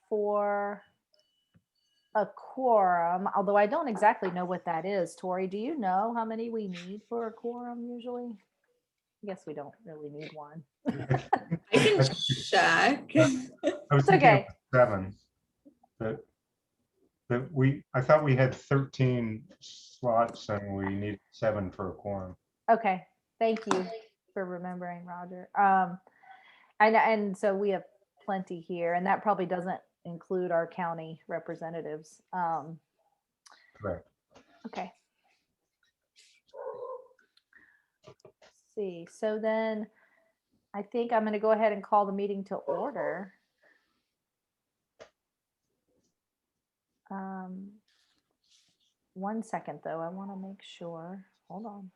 for a quorum, although I don't exactly know what that is. Tori, do you know how many we need for a quorum usually? I guess we don't really need one. I can check. I was It's thinking okay. 7. I thought we had 13 slots and we need 7 for a quorum. Okay, thank you for remembering, Roger. And so we have plenty here, and that probably doesn't include our county representatives. Correct. Okay. Let's see, so then I think I'm going to go ahead and call the meeting to order. One second, though. I want to make sure. Hold on.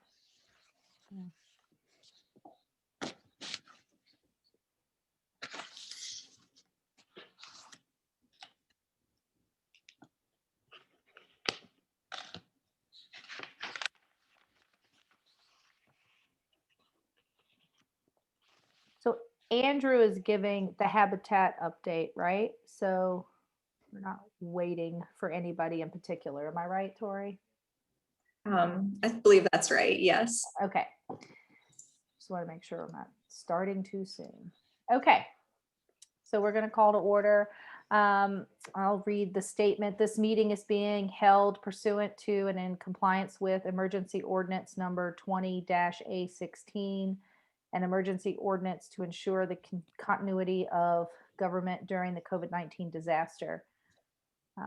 So Andrew is giving the habitat update, right? So we're not waiting for anybody in particular. Am I right, Tori? I believe that's right. Yes. Okay. Just want to make sure I'm not starting too soon. Okay. So we're going to call to order. I'll read the statement. This meeting is being held pursuant to and in compliance with emergency ordinance number 20-A16, an emergency ordinance to ensure the continuity of government during the COVID-19 disaster.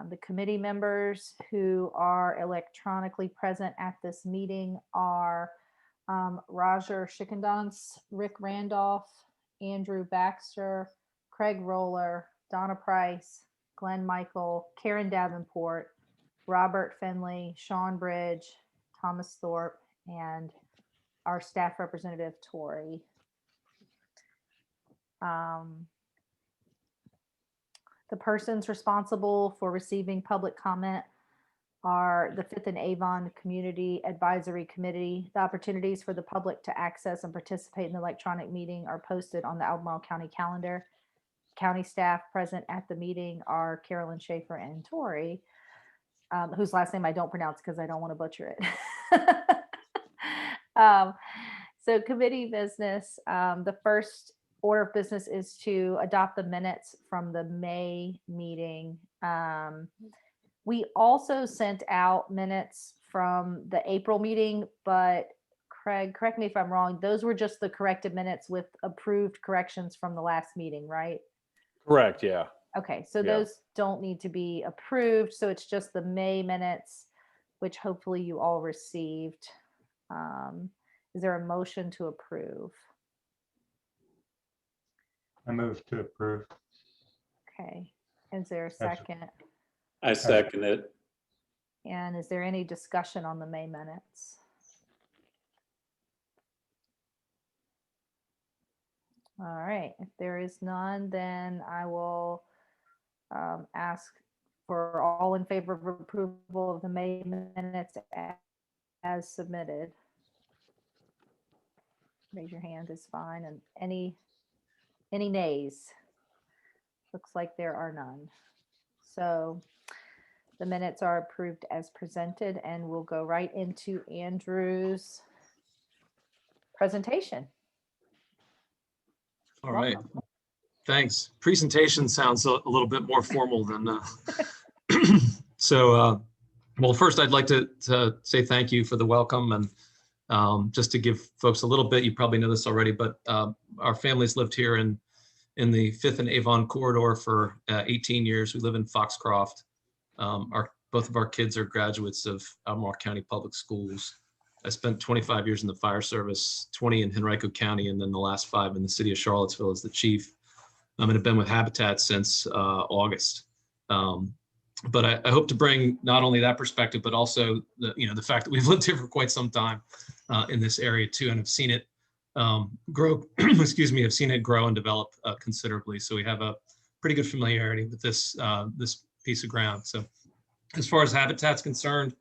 The committee members who are electronically present at this meeting are Roger Schickendance, Rick Randolph, Andrew Baxter, Craig Roller, Donna Price, Glenn Michael, Karen Davenport, Robert Finley, Sean Bridge, Thomas Thorpe, and our staff representative, Tori. The persons responsible for receiving public comment are the 5th and Avon Community Advisory Committee. The opportunities for the public to access and participate in the electronic meeting are posted on the Albemarle County calendar. County staff present at the meeting are Carolyn Schaefer and Tori, whose last name I don't pronounce because I don't want to butcher it. So committee business, the first order of business is to adopt the minutes from the May meeting. We also sent out minutes from the April meeting, but Craig, correct me if I'm wrong, those were just the corrected minutes with approved corrections from the last meeting, right? Correct, yeah. Okay, so Yeah. those don't need to be approved. So it's just the May minutes, which hopefully you all received. Is there a motion to approve? I move to approve. Okay, is there a second? I second it. And is there any discussion on the May minutes? All right, if there is none, then I will ask for all in favor of approval of the May minutes as submitted. Raise your hand is fine. And any nays? Looks like there are none. So the minutes are approved as presented, and we'll go right into Andrew's presentation. All right. Thanks. Presentation sounds a little bit more formal than well, first I'd like to say thank you for the welcome, and just to give folks a little bit, you probably know this already, but our families lived here in the 5th and Avon corridor for 18 years. We live in Foxcroft. Both of our kids are graduates of Albemarle County Public Schools. I spent 25 years in the fire service, 20 in Henrico County, and then the last 5 in the city of Charlottesville as the chief. And I've been with Habitat since August. But I hope to bring not only that perspective, but also the fact that we've lived here for quite some time in this area too, and have seen it grow. Excuse me, have seen it grow and develop considerably. So we have a pretty good familiarity with this piece of ground. So as far as Habitat's concerned,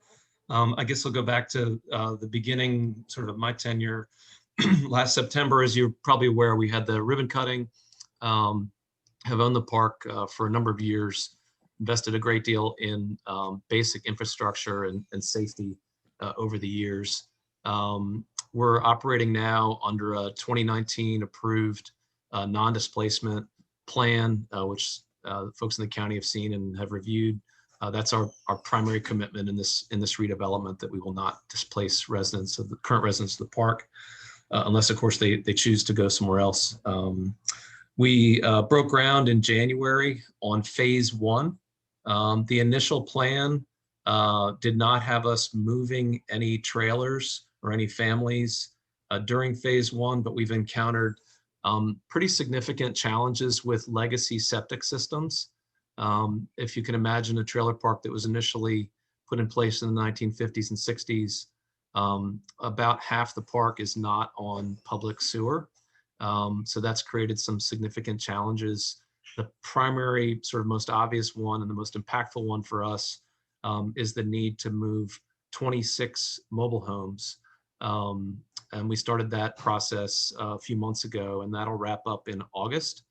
I guess I'll go back to the beginning, sort of my tenure. Last September, as you're probably aware, we had the ribbon cutting. have owned the park for a number of years, invested a great deal in basic infrastructure and safety over the years. We're operating now under a 2019 approved non-displacement plan, which folks in the county have seen and have reviewed. That's our primary commitment in this redevelopment, that we will not displace residents of the current residents of the park, unless of course they choose to go somewhere else. We broke ground in January on phase 1. The initial plan did not have us moving any trailers or any families during phase 1, but we've encountered pretty significant challenges with legacy septic systems. If you can imagine a trailer park that was initially put in place in the 1950s and 60s, about half the park is not on public sewer. So that's created some significant challenges. The primary, sort of most obvious one and the most impactful one for us is the need to move 26 mobile homes. And we started that process a few months ago, and that'll wrap up in August.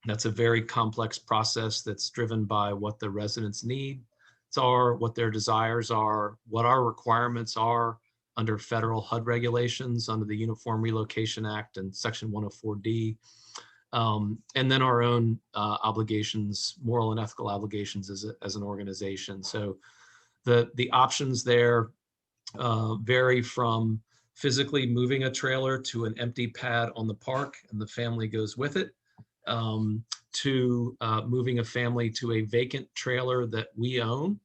That's a very complex process that's driven by what the residents' needs are, what their desires are, what our requirements are under federal HUD regulations, under the Uniform Relocation Act and Section 104D, and then our own obligations, moral and ethical obligations as an organization. So the options there vary from physically moving a trailer to an empty pad on the park and the family goes with it, to moving a family to a vacant trailer that we own,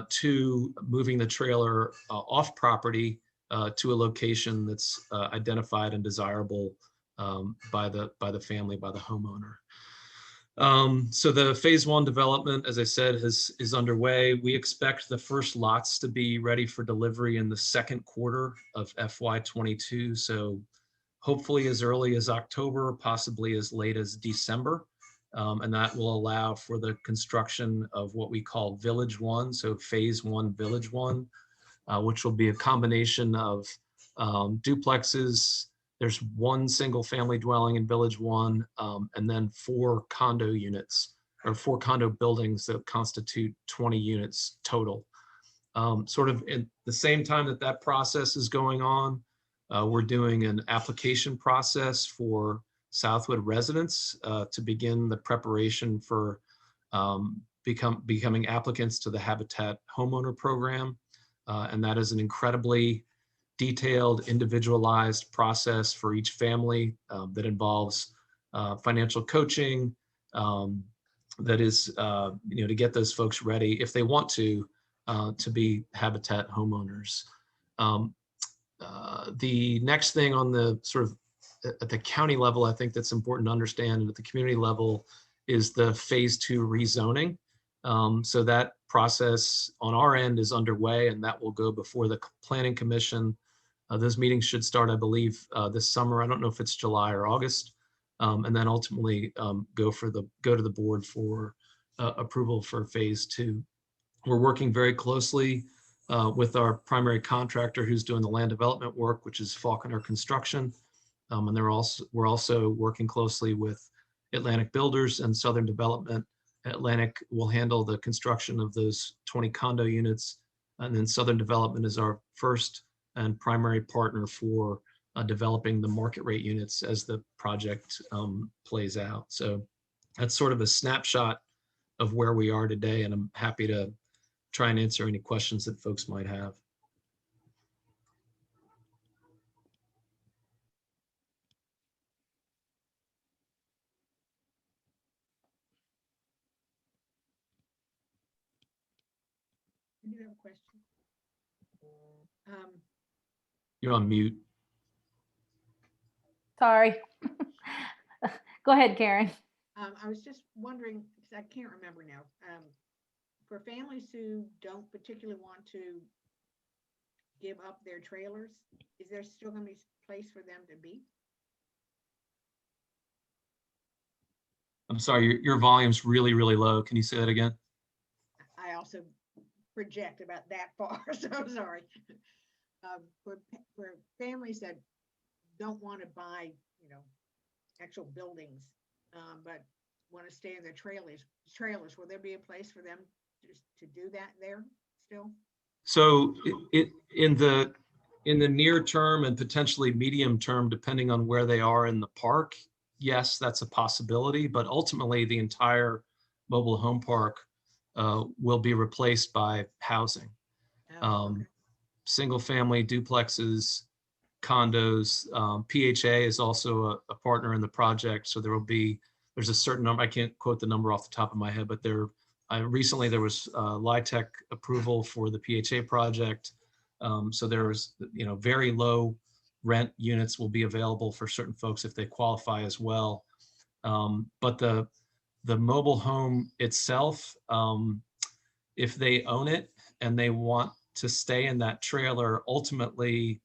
to moving the trailer off property to a location that's identified and desirable by the family, by the homeowner. So the phase 1 development, as I said, is underway. We expect the first lots to be ready for delivery in the second quarter of FY22. So hopefully as early as October, possibly as late as December. And that will allow for the construction of what we call Village 1, so phase 1, Village 1, which will be a combination of duplexes. There's 1 single family dwelling in Village 1, and then 4 condo units, or 4 condo buildings that constitute 20 units total. Sort of at the same time that process is going on, we're doing an application process for Southwood residents to begin the preparation for becoming applicants to the Habitat Homeowner Program. And that is an incredibly detailed, individualized process for each family that involves financial coaching, that is, to get those folks ready, if they want to be Habitat homeowners. The next thing on the sort of at the county level, I think that's important to understand, and at the community level, is the phase 2 rezoning. So that process on our end is underway, and that will go before the Planning Commission. Those meetings should start, I believe, this summer. I don't know if it's July or August, and then ultimately go to the board for approval for phase 2. We're working very closely with our primary contractor who's doing the land development work, which is Falconer Construction. And we're also working closely with Atlantic Builders and Southern Development. Atlantic will handle the construction of those 20 condo units, and then Southern Development is our first and primary partner for developing the market rate units as the project plays out. So that's sort of a snapshot of where we are today, and I'm happy to try and answer any questions that folks might have. I do have a question. You're on mute. Sorry. Go ahead, Karen. I was just wondering, because I can't remember now, for families who don't particularly want to give up their trailers, is there still going to be a place for them to be? I'm sorry, your volume's really, really low. Can you say that again? I also project about that far, so I'm sorry. For families that don't want to buy, actual buildings, but want to stay in their trailers, will there be a place for them to do that there still? So in the near term and potentially medium term, depending on where they are in the park, yes, that's a possibility. But ultimately, the entire mobile home park will be replaced by housing, Oh, okay. single family duplexes, condos. PHA is also a partner in the project, so there's a certain number. I can't quote the number off the top of my head, but recently there was LIHTC approval for the PHA project. So there was, very low rent units will be available for certain folks if they qualify as well. But the mobile home itself, if they own it and they want to stay in that trailer, ultimately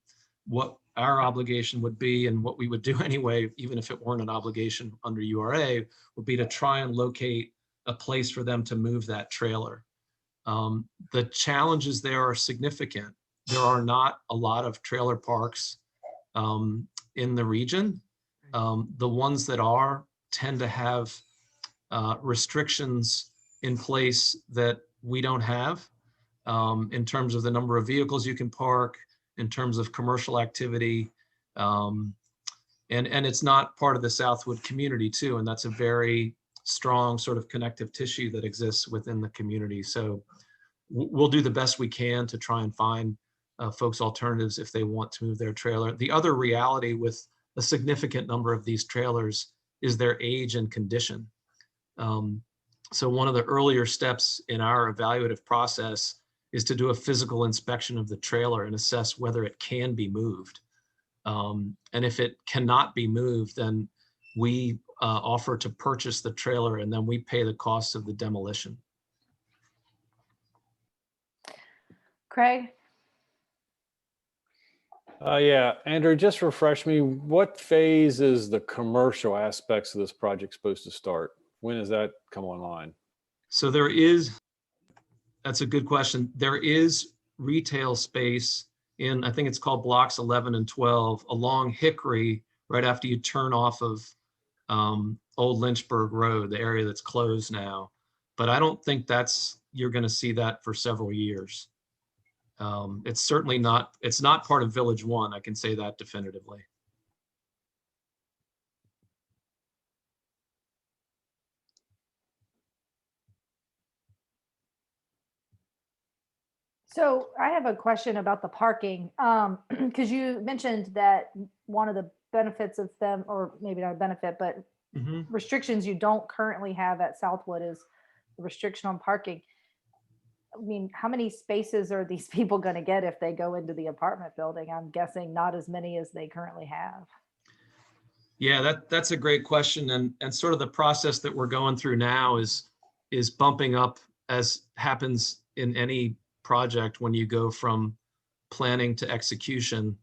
what our obligation would be, and what we would do anyway, even if it weren't an obligation under URA, would be to try and locate a place for them to move that trailer. The challenges there are significant. There are not a lot of trailer parks in the region. The ones that are tend to have restrictions in place that we don't have, in terms of the number of vehicles you can park, in terms of commercial activity. And it's not part of the Southwood community too. And that's a very strong sort of connective tissue that exists within the community. So we'll do the best we can to try and find folks alternatives if they want to move their trailer. The other reality with a significant number of these trailers is their age and condition. So one of the earlier steps in our evaluative process is to do a physical inspection of the trailer and assess whether it can be moved. And if it cannot be moved, then we offer to purchase the trailer, and then we pay the costs of the demolition. Craig? Yeah, Andrew, just refresh me. What phase is the commercial aspects of this project supposed to start? When does that come online? So that's a good question. There is retail space in, I think it's called blocks 11 and 12 along Hickory, right after you turn off of Old Lynchburg Road, the area that's closed now. But I don't think you're going to see that for several years. It's certainly not part of Village 1. I can say that definitively. So I have a question about the parking, because you mentioned that one of the benefits of them, or maybe not a benefit, but restrictions you don't currently have at Southwood is the restriction on parking. I mean, how many spaces are these people going to get if they go into the apartment building? I'm guessing not as many as they currently have. Yeah, that's a great question. And sort of the process that we're going through now is bumping up, as happens in any project when you go from planning to execution,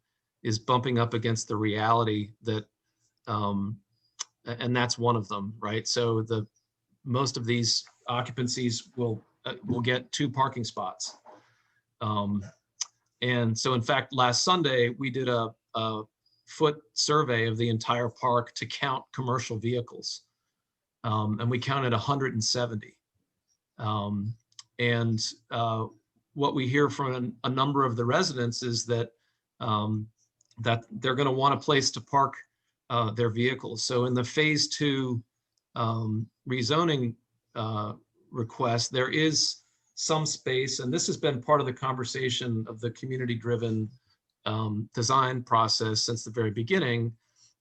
is bumping up against the reality that, and that's one of them, right? So most of these occupancies will get 2 parking spots. And so in fact, last Sunday, we did a foot survey of the entire park to count commercial vehicles. And we counted 170. What we hear from a number of the residents is that that they're going to want a place to park their vehicles. So in the phase 2 rezoning request, there is some space, and this has been part of the conversation of the community-driven design process since the very beginning.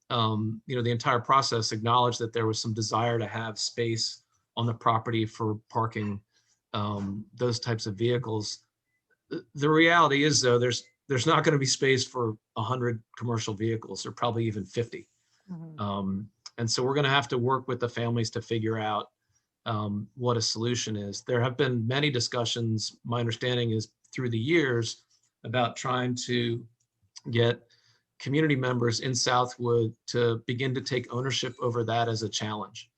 The entire process acknowledged that there was some desire to have space on the property for parking those types of vehicles. The reality is, though, there's not going to be space for 100 commercial vehicles, or probably even 50. And so we're going to have to work with the families to figure out what a solution is. There have been many discussions, my understanding is through the years, about trying to get community members in Southwood to begin to take ownership over that as a challenge.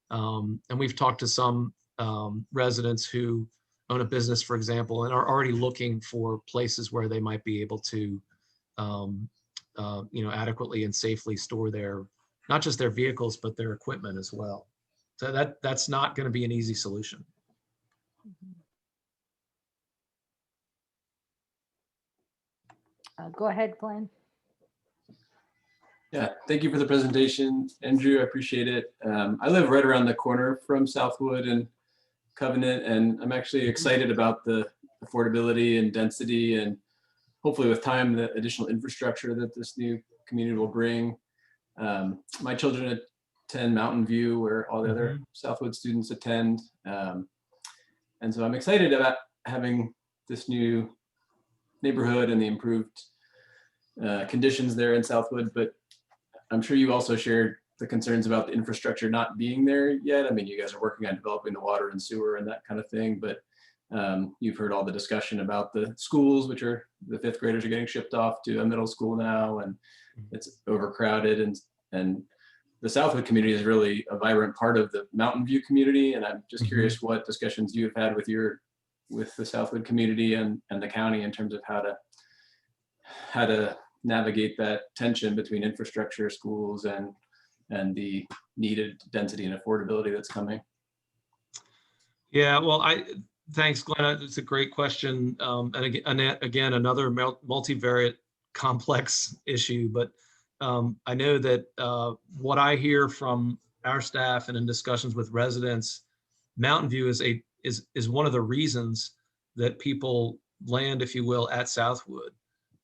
And we've talked to some residents who own a business, for example, and are already looking for places where they might be able to, adequately and safely store their not just their vehicles, but their equipment as well. So that's not going to be an easy solution. Go ahead, Glenn. Yeah, thank you for the presentation, Andrew. I appreciate it. I live right around the corner from Southwood and Covenant, and I'm actually excited about the affordability and density, and hopefully with time, the additional infrastructure that this new community will bring. My children attend Mountain View, where all the other Southwood students attend. And so I'm excited about having this new neighborhood and the improved conditions there in Southwood, but I'm sure you also shared the concerns about the infrastructure not being there yet. I mean, you guys are working on developing the water and sewer and that kind of thing, but you've heard all the discussion about the schools, which are the 5th graders are getting shipped off to a middle school now, and it's overcrowded. And the Southwood community is really a vibrant part of the Mountain View community. And I'm just curious what discussions you have had with the Southwood community and the county in terms of how to navigate that tension between infrastructure, schools, and the needed density and affordability that's coming. Yeah, well, thanks, Glenn. It's a great question. And again, another multivariate complex issue, but I know that what I hear from our staff and in discussions with residents, Mountain View is one of the reasons that people land, if you will, at Southwood.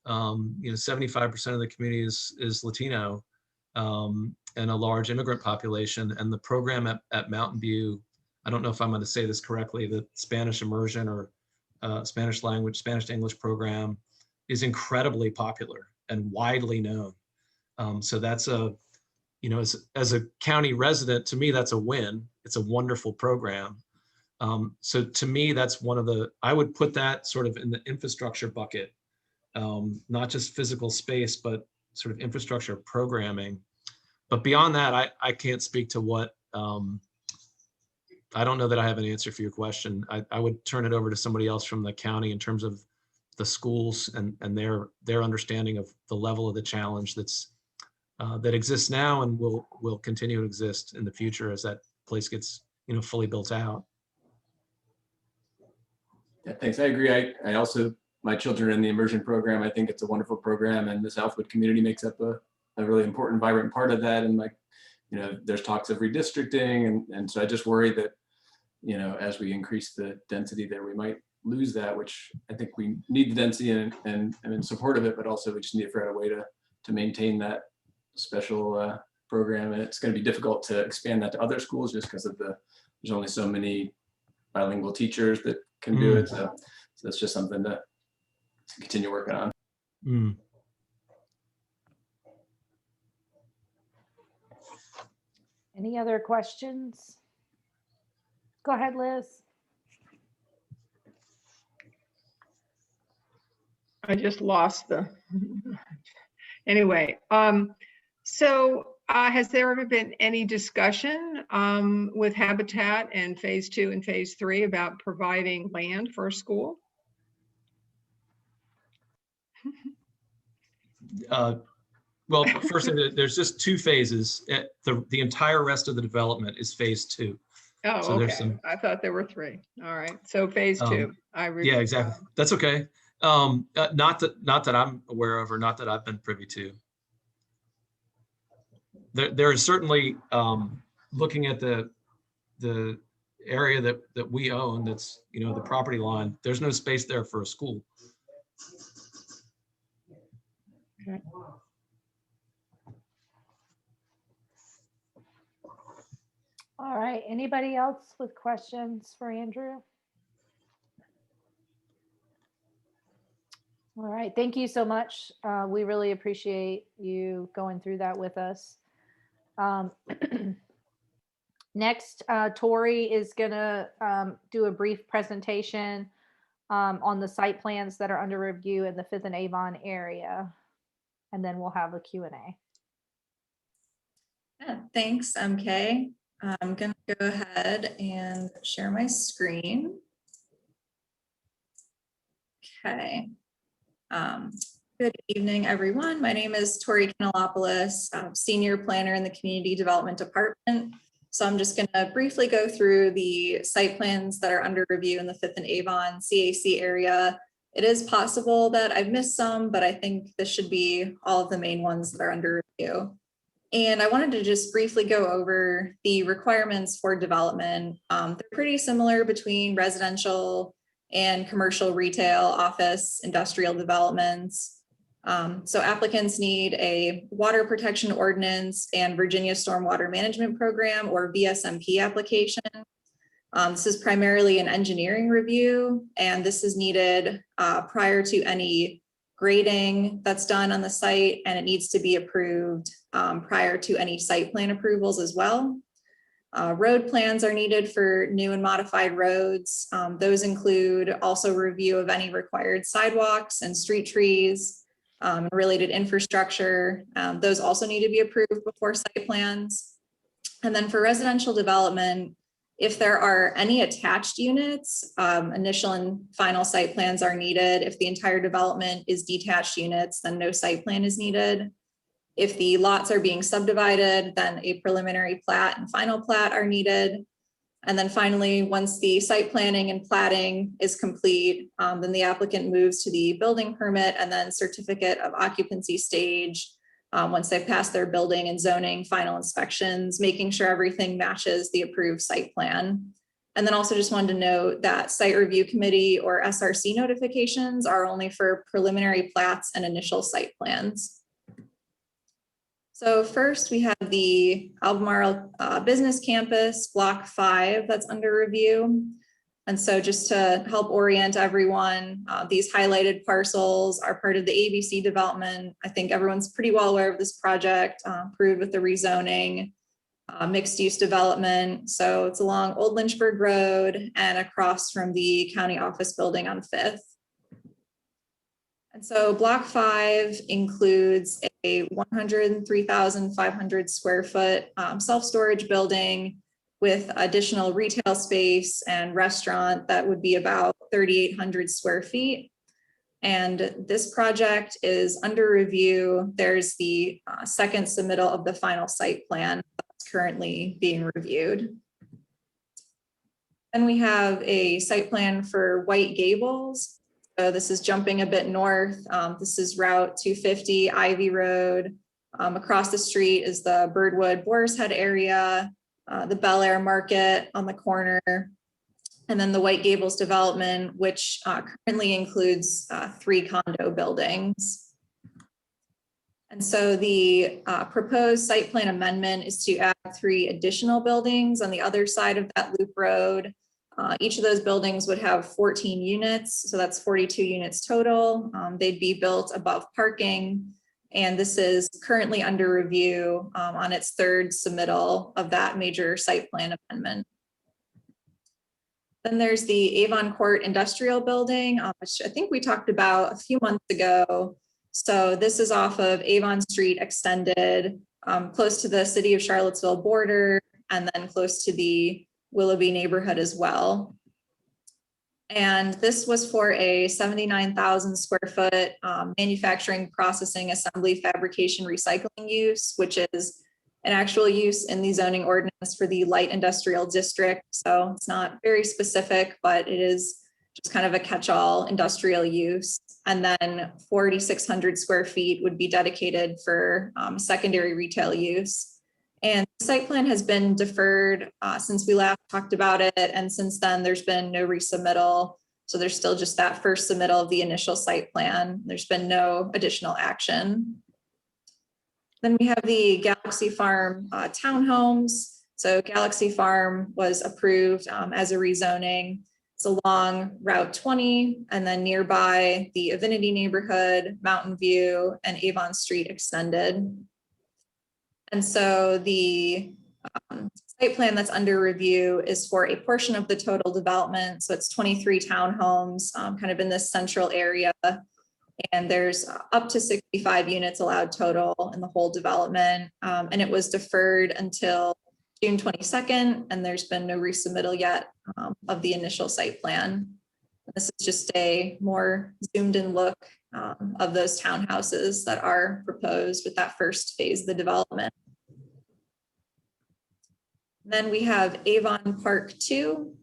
75% of the community is Latino, and a large immigrant population. And the program at Mountain View, I don't know if I'm going to say this correctly, the Spanish immersion or Spanish language, Spanish to English program is incredibly popular and widely known. So that's as a county resident, to me, that's a win. It's a wonderful program. So to me, that's I would put that sort of in the infrastructure bucket, not just physical space, but sort of infrastructure programming. But beyond that, I can't speak to what, I don't know that I have an answer for your question. I would turn it over to somebody else from the county in terms of the schools and their understanding of the level of the challenge that exists now and will continue to exist in the future as that place gets fully built out. Yeah, thanks. I agree. I also, my children are in the immersion program. I think it's a wonderful program, and the Southwood community makes up a really important, vibrant part of that. And there's talks of redistricting, and so I just worry that as we increase the density there, we might lose that, which I think we need the density and I'm in support of it, but also we just need to figure out a way to maintain that special program. And it's going to be difficult to expand that to other schools just because there's only so many bilingual teachers that can do it. So that's just something to continue working on. Any other questions? Go ahead, Liz. I just lost anyway. So has there ever been any discussion with Habitat and phase 2 and phase 3 about providing land for a school? Well, first, there's just 2 phases. The entire rest of the development is phase 2. Oh, So there's okay. I thought there were 3. All right. So phase 2. Yeah, exactly. That's okay. Not that I'm aware of, or not that I've been privy to. There is certainly, looking at the area that we own, that's the property line. There's no space there for a school. Okay. All right. Anybody else with questions for Andrew? All right. Thank you so much. We really appreciate you going through that with us. Next, Tori is going to do a brief presentation on the site plans that are under review in the 5th and Avon area. And then we'll have a Q&A. Yeah, thanks, MK. I'm going to go ahead and share my screen. Okay. Good evening, everyone. My name is Tori Kanelopoulos, Senior Planner in the Community Development Department. So I'm just going to briefly go through the site plans that are under review in the 5th and Avon CAC area. It is possible that I've missed some, but I think this should be all of the main ones that are under review. And I wanted to just briefly go over the requirements for development. They're pretty similar between residential and commercial, retail, office, industrial developments. So applicants need a water protection ordinance and Virginia Stormwater Management Program, or VSMP, application. This is primarily an engineering review, and this is needed prior to any grading that's done on the site, and it needs to be approved prior to any site plan approvals as well. Road plans are needed for new and modified roads. Those include also review of any required sidewalks and street trees, related infrastructure. Those also need to be approved before site plans. And then for residential development, if there are any attached units, initial and final site plans are needed. If the entire development is detached units, then no site plan is needed. If the lots are being subdivided, then a preliminary plat and final plat are needed. And then finally, once the site planning and platting is complete, then the applicant moves to the building permit and then certificate of occupancy stage. Once they've passed their building and zoning final inspections, making sure everything matches the approved site plan. And then also just wanted to note that site review committee or SRC notifications are only for preliminary plats and initial site plans. So first we have the Albemarle Business Campus, Block 5, that's under review. And so just to help orient everyone, these highlighted parcels are part of the ABC development. I think everyone's pretty well aware of this project, approved with the rezoning, mixed use development. So it's along Old Lynchburg Road and across from the county office building on 5th. And so Block 5 includes a 103,500 square foot self-storage building with additional retail space and restaurant that would be about 3,800 square feet. And this project is under review. There's the second submittal of the final site plan that's currently being reviewed. Then we have a site plan for White Gables. So this is jumping a bit north. This is Route 250, Ivy Road. Across the street is the Birdwood Boar's Head area. The Bel Air Market on the corner, and then the White Gables development, which currently includes 3 condo buildings. And so the proposed site plan amendment is to add 3 additional buildings on the other side of that loop road. Each of those buildings would have 14 units, so that's 42 units total. They'd be built above parking. And this is currently under review on its 3rd submittal of that major site plan amendment. Then there's the Avon Court Industrial Building, which I think we talked about a few months ago. So this is off of Avon Street extended, close to the city of Charlottesville border, and then close to the Willoughby neighborhood as well. And this was for a 79,000 square foot manufacturing, processing, assembly, fabrication, recycling use, which is an actual use in the zoning ordinance for the light industrial district. So it's not very specific, but it is just kind of a catch-all industrial use. And then 4,600 square feet would be dedicated for secondary retail use. And the site plan has been deferred since we last talked about it. And since then, there's been no resubmittal. So there's still just that first submittal of the initial site plan. There's been no additional action. Then we have the Galaxie Farm townhomes. So Galaxie Farm was approved as a rezoning. It's along Route 20, and then nearby the Avinity neighborhood, Mountain View, and Avon Street extended. And so the site plan that's under review is for a portion of the total development. So it's 23 townhomes kind of in this central area. And there's up to 65 units allowed total in the whole development. And it was deferred until June 22nd, and there's been no resubmittal yet of the initial site plan. This is just a more zoomed in look of those townhouses that are proposed with that first phase of the development. Then we have Avon Park 2.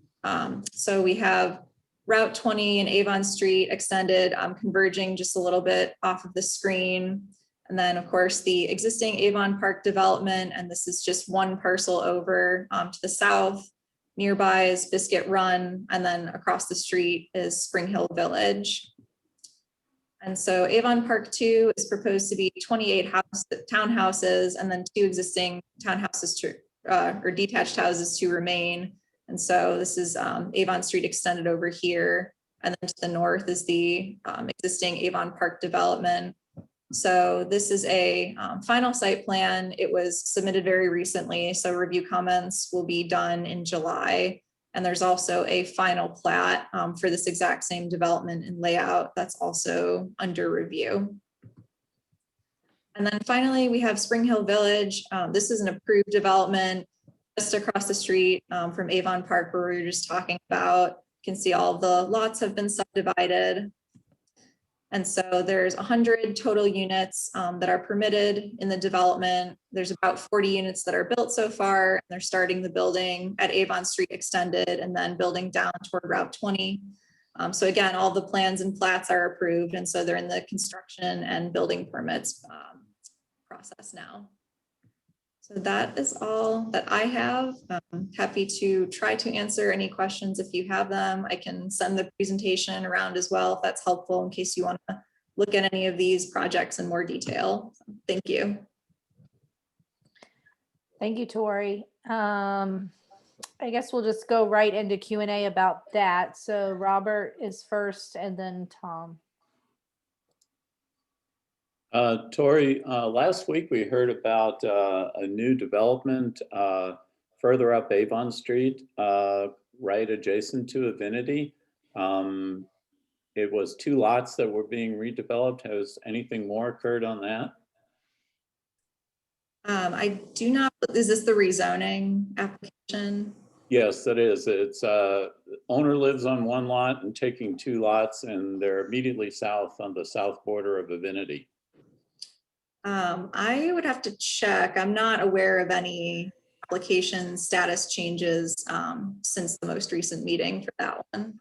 So we have Route 20 and Avon Street extended, converging just a little bit off of the screen. And then, of course, the existing Avon Park development, and this is just one parcel over to the south. Nearby is Biscuit Run, and then across the street is Spring Hill Village. And so Avon Park 2 is proposed to be 28 townhouses, and then 2 existing townhouses or detached houses to remain. And so this is Avon Street extended over here. And then to the north is the existing Avon Park development. So this is a final site plan. It was submitted very recently. So review comments will be done in July. And there's also a final plat for this exact same development and layout that's also under review. And then finally, we have Spring Hill Village. This is an approved development just across the street from Avon Park, where we were just talking about. You can see all of the lots have been subdivided. And so there's 100 total units that are permitted in the development. There's about 40 units that are built so far, and they're starting the building at Avon Street extended and then building down toward Route 20. So again, all the plans and plats are approved, and so they're in the construction and building permits process now. So that is all that I have. I'm happy to try to answer any questions if you have them. I can send the presentation around as well if that's helpful in case you want to look at any of these projects in more detail. Thank you. Thank you, Tori. I guess we'll just go right into Q&A about that. So Robert is first and then Tom. Tori, last week we heard about a new development further up Avon Street, right adjacent to Avinity. It was 2 lots that were being redeveloped. Has anything more occurred on that? I do not, is this the rezoning application? Yes, that is. It's owner lives on 1 lot and taking 2 lots, and they're immediately south on the south border of Avinity. I would have to check. I'm not aware of any application status changes since the most recent meeting for that one.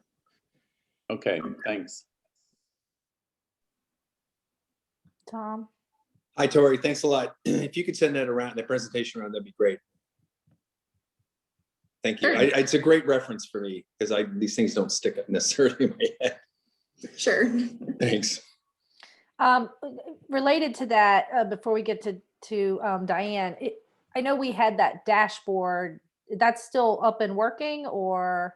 Okay, thanks. Tom? Hi, Tori. Thanks a lot. If you could send that around, that presentation around, that'd be great. Thank you. Sure. It's a great reference for me because these things don't stick up necessarily in my head. Sure. Thanks. Related to that, before we get to Diane, I know we had that dashboard. That's still up and working, or?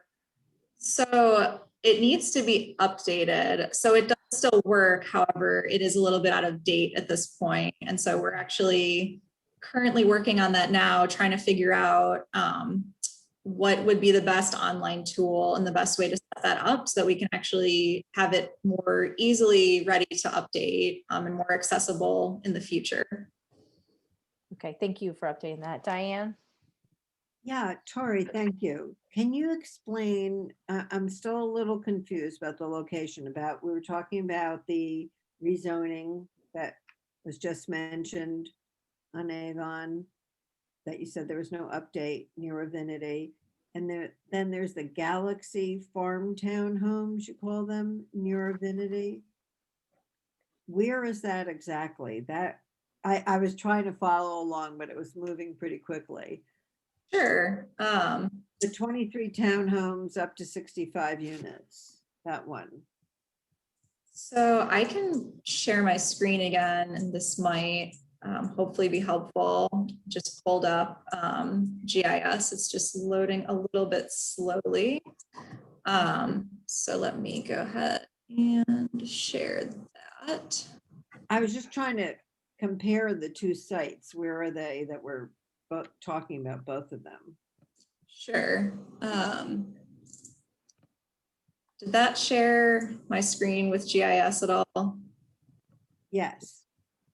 So it needs to be updated. So it does still work. However, it is a little bit out of date at this point. And so we're actually currently working on that now, trying to figure out what would be the best online tool and the best way to set that up so that we can actually have it more easily ready to update and more accessible in the future. Okay, thank you for updating that. Diane? Yeah, Tori, thank you. Can you explain, I'm still a little confused about the location we were talking about the rezoning that was just mentioned on Avon, that you said there was no update near Avinity. And then there's the Galaxie farm townhomes, you call them, near Avinity. Where is that exactly? That I was trying to follow along, but it was moving pretty quickly. Sure. The 23 townhomes up to 65 units, that one. So I can share my screen again, and this might hopefully be helpful. Just pulled up GIS. It's just loading a little bit slowly. So let me go ahead and share that. I was just trying to compare the 2 sites. Where are they that we're both talking about, both of them? Sure. Did that share my screen with GIS at all? Yes.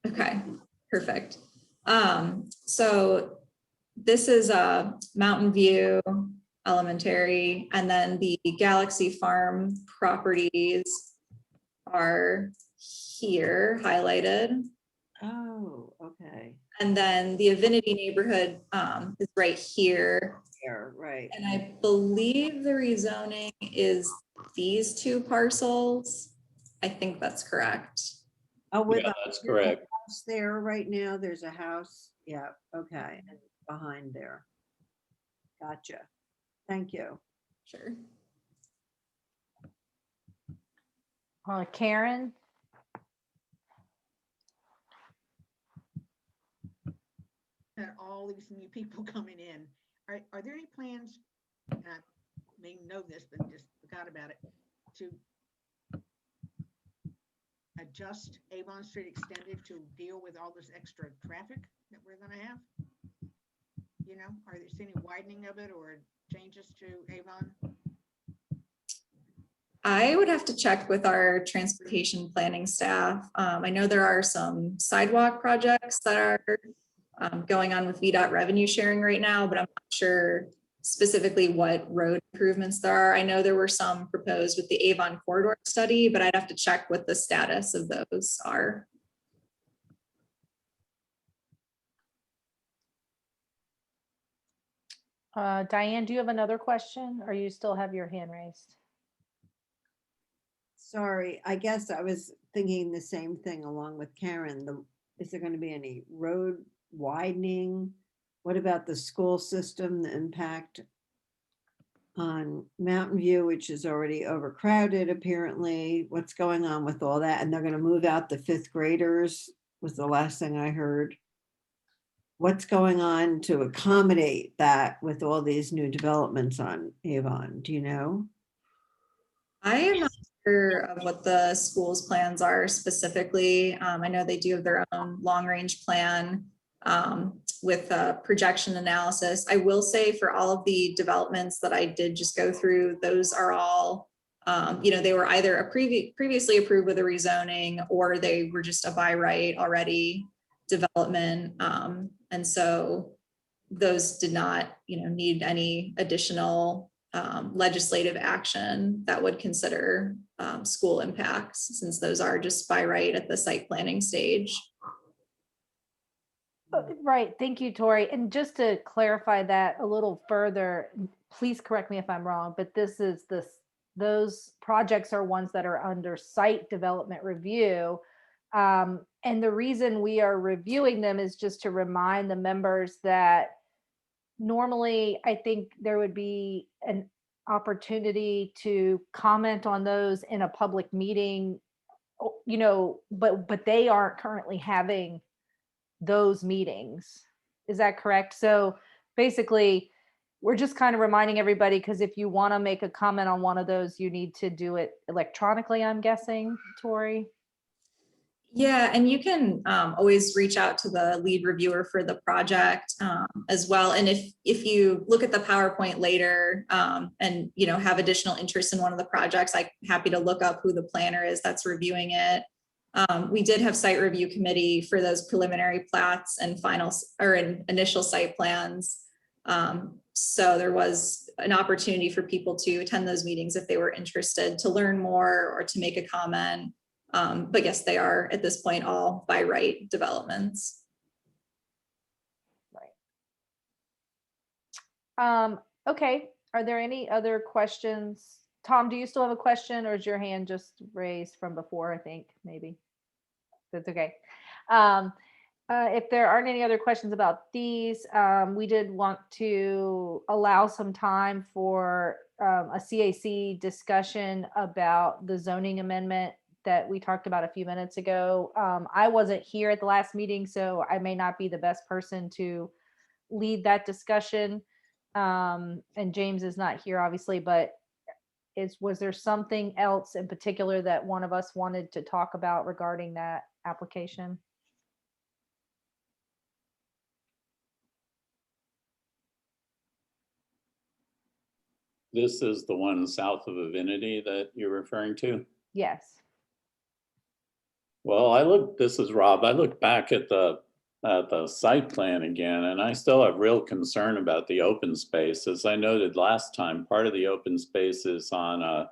Okay, perfect. So this is a Mountain View. Elementary, and then the Galaxy Farm properties are here highlighted. Oh, okay. And then the Avinity neighborhood is right here. There, right. And I believe the rezoning is these two parcels. I think that's correct. Oh, with Yeah, that's correct. house there right now, there's a house. Yeah, okay, and behind there. Gotcha. Thank you. Sure. Karen? At all these new people coming in, are there any plans, and I may know this, but just forgot about it, to adjust Avon Street Extended to deal with all this extra traffic that we're gonna have? You know, are there any widening of it or changes to Avon? I would have to check with our transportation planning staff. I know there are some sidewalk projects that are going on with VDOT revenue sharing right now, but I'm not sure specifically what road improvements there are. I know there were some proposed with the Avon corridor study, but I'd have to check what the status of those are. Diane, do you have another question or you still have your hand raised? Sorry, I guess I was thinking the same thing along with Karen. Is there going to be any road widening? What about the school system, the impact on Mountain View, which is already overcrowded apparently? What's going on with all that? And they're going to move out the 5th graders was the last thing I heard. What's going on to accommodate that with all these new developments on Avon? Do you know? I am not sure of what the school's plans are specifically. I know they do have their own long-range plan with projection analysis. I will say for all of the developments that I did just go through, those are all, they were either previously approved with a rezoning or they were just a by right already development. And so those did not, need any additional legislative action that would consider school impacts, since those are just by right at the site planning stage. Right. Thank you, Tori. And just to clarify that a little further, please correct me if I'm wrong, but those projects are ones that are under site development review. And the reason we are reviewing them is just to remind the members that normally I think there would be an opportunity to comment on those in a public meeting, but they aren't currently having those meetings. Is that correct? So basically, we're just kind of reminding everybody, because if you want to make a comment on one of those, you need to do it electronically, I'm guessing, Tori? Yeah, and you can always reach out to the lead reviewer for the project as well. And if you look at the PowerPoint later and have additional interest in one of the projects, I'm happy to look up who the planner is that's reviewing it. We did have site review committee for those preliminary plats and initial site plans. So there was an opportunity for people to attend those meetings if they were interested to learn more or to make a comment. But yes, they are at this point all by right developments. Right. Okay. Are there any other questions? Tom, do you still have a question, or is your hand just raised from before? I think maybe that's okay. If there aren't any other questions about these, we did want to allow some time for a CAC discussion about the zoning amendment that we talked about a few minutes ago. I wasn't here at the last meeting, so I may not be the best person to lead that discussion. And James is not here, obviously, but was there something else in particular that one of us wanted to talk about regarding that application? This is the one south of Avinity that you're referring to? Yes. Well, this is Rob. I looked back at the the site plan again, and I still have real concern about the open space. As I noted last time, part of the open space is on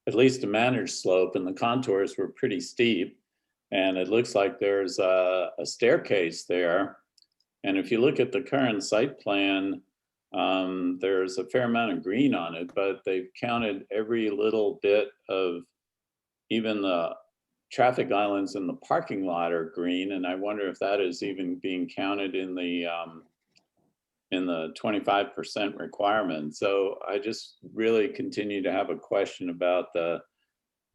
at least a managed slope, and the contours were pretty steep. And it looks like there's a staircase there. And if you look at the current site plan, there's a fair amount of green on it, but they've counted every little bit of even the traffic islands in the parking lot are green. And I wonder if that is even being counted in the 25% requirement. So I just really continue to have a question about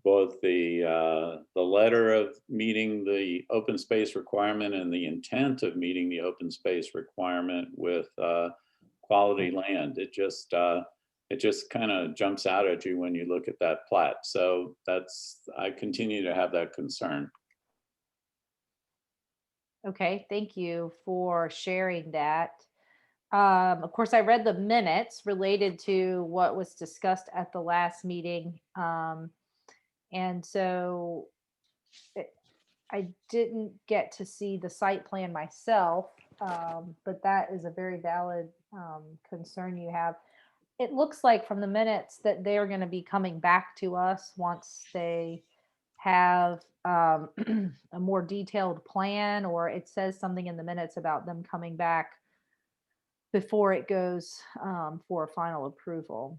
both the letter of meeting the open space requirement and the intent of meeting the open space requirement with quality land. It just kind of jumps out at you when you look at that plat. So I continue to have that concern. Okay, thank you for sharing that. Of course, I read the minutes related to what was discussed at the last meeting. And so I didn't get to see the site plan myself, but that is a very valid concern you have. It looks like from the minutes that they're going to be coming back to us once they have a more detailed plan, or it says something in the minutes about them coming back before it goes for final approval.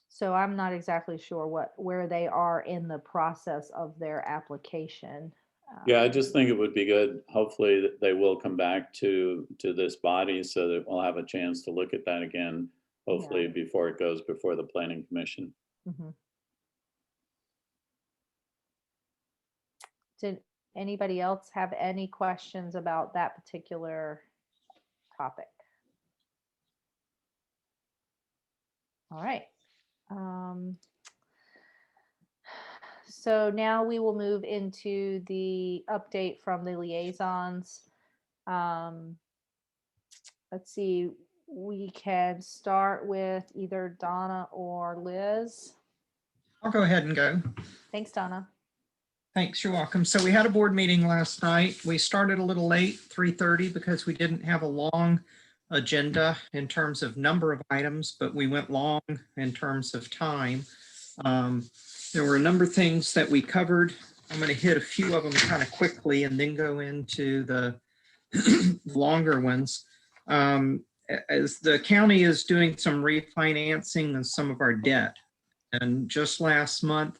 So I'm not exactly sure where they are in the process of their application. Yeah, I just think it would be good. Hopefully that they will come back to this body so that we'll have a chance to look at that again, hopefully before it goes before the Planning Commission. Mm-hmm. Did anybody else have any questions about that particular topic? All right. So now we will move into the update from the liaisons. Let's see, we can start with either Donna or Liz. I'll go ahead and go. Thanks, Donna. Thanks, you're welcome. So we had a board meeting last night. We started a little late, 3:30, because we didn't have a long agenda in terms of number of items, but we went long in terms of time. There were a number of things that we covered. I'm going to hit a few of them kind of quickly and then go into the longer ones. As the county is doing some refinancing of some of our debt, and just last month,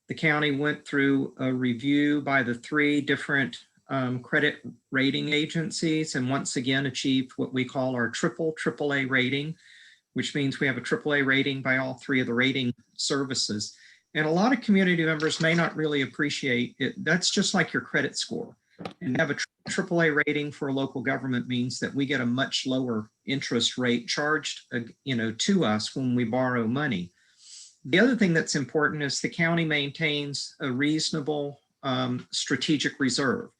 the county went through a review by the 3 different credit rating agencies, and once again achieved what we call our AAA rating, which means we have a AAA rating by all 3 of the rating services. And a lot of community members may not really appreciate it. That's just like your credit score. And to have a AAA rating for a local government means that we get a much lower interest rate charged, to us when we borrow money. The other thing that's important is the county maintains a reasonable strategic reserve.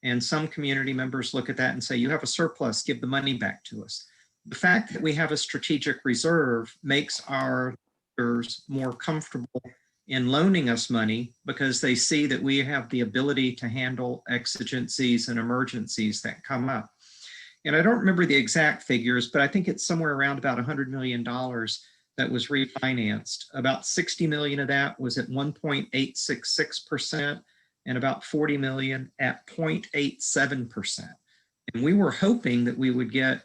And some community members look at that and say, you have a surplus, give the money back to us. The fact that we have a strategic reserve makes our lenders more comfortable in loaning us money because they see that we have the ability to handle exigencies and emergencies that come up. And I don't remember the exact figures, but I think it's somewhere around about $100 million that was refinanced. About 60 million of that was at 1.866% and about 40 million at 0.87%. And we were hoping that we would get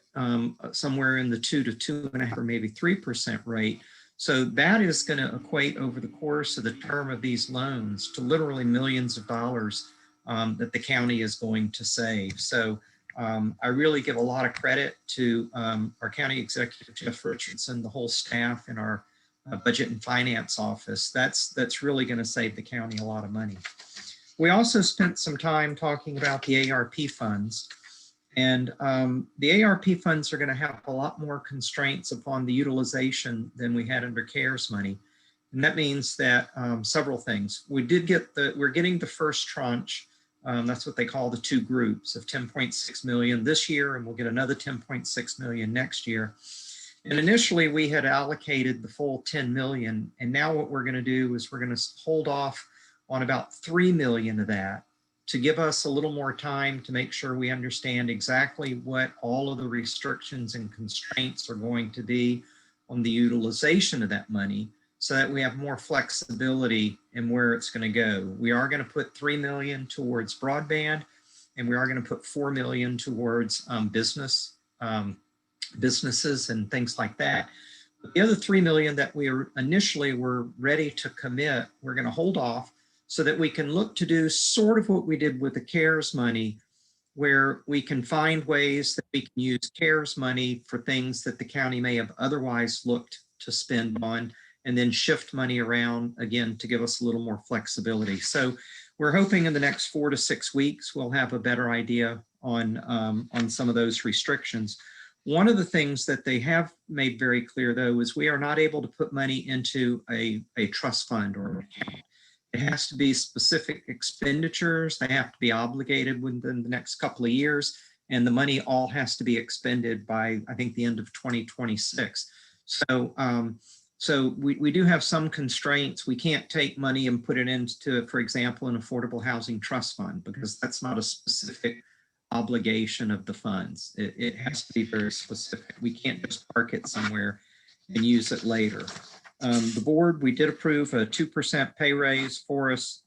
somewhere in the 2 to 2.5 or maybe 3% rate. So that is going to equate over the course of the term of these loans to literally millions of dollars that the county is going to save. So I really give a lot of credit to our county executive, Jeff Richardson, the whole staff in our budget and finance office. That's really going to save the county a lot of money. We also spent some time talking about the ARP funds. And the ARP funds are going to have a lot more constraints upon the utilization than we had under CARES money. And that means that several things. We're getting the first tranche. That's what they call the 2 groups of 10.6 million this year, and we'll get another 10.6 million next year. And initially we had allocated the full 10 million. And now what we're going to do is we're going to hold off on about 3 million of that to give us a little more time to make sure we understand exactly what all of the restrictions and constraints are going to be on the utilization of that money, so that we have more flexibility in where it's going to go. We are going to put 3 million towards broadband, and we are going to put 4 million towards businesses and things like that. But the other 3 million that we initially were ready to commit, we're going to hold off so that we can look to do sort of what we did with the CARES money, where we can find ways that we can use CARES money for things that the county may have otherwise looked to spend on, and then shift money around again to give us a little more flexibility. So we're hoping in the next 4 to 6 weeks, we'll have a better idea on some of those restrictions. One of the things that they have made very clear, though, is we are not able to put money into a trust fund or an account. It has to be specific expenditures. They have to be obligated within the next couple of years, and the money all has to be expended by, I think, the end of 2026. So we do have some constraints. We can't take money and put it into, for example, an affordable housing trust fund, because that's not a specific obligation of the funds. It has to be very specific. We can't just park it somewhere and use it later. The board, we did approve a 2% pay raise for us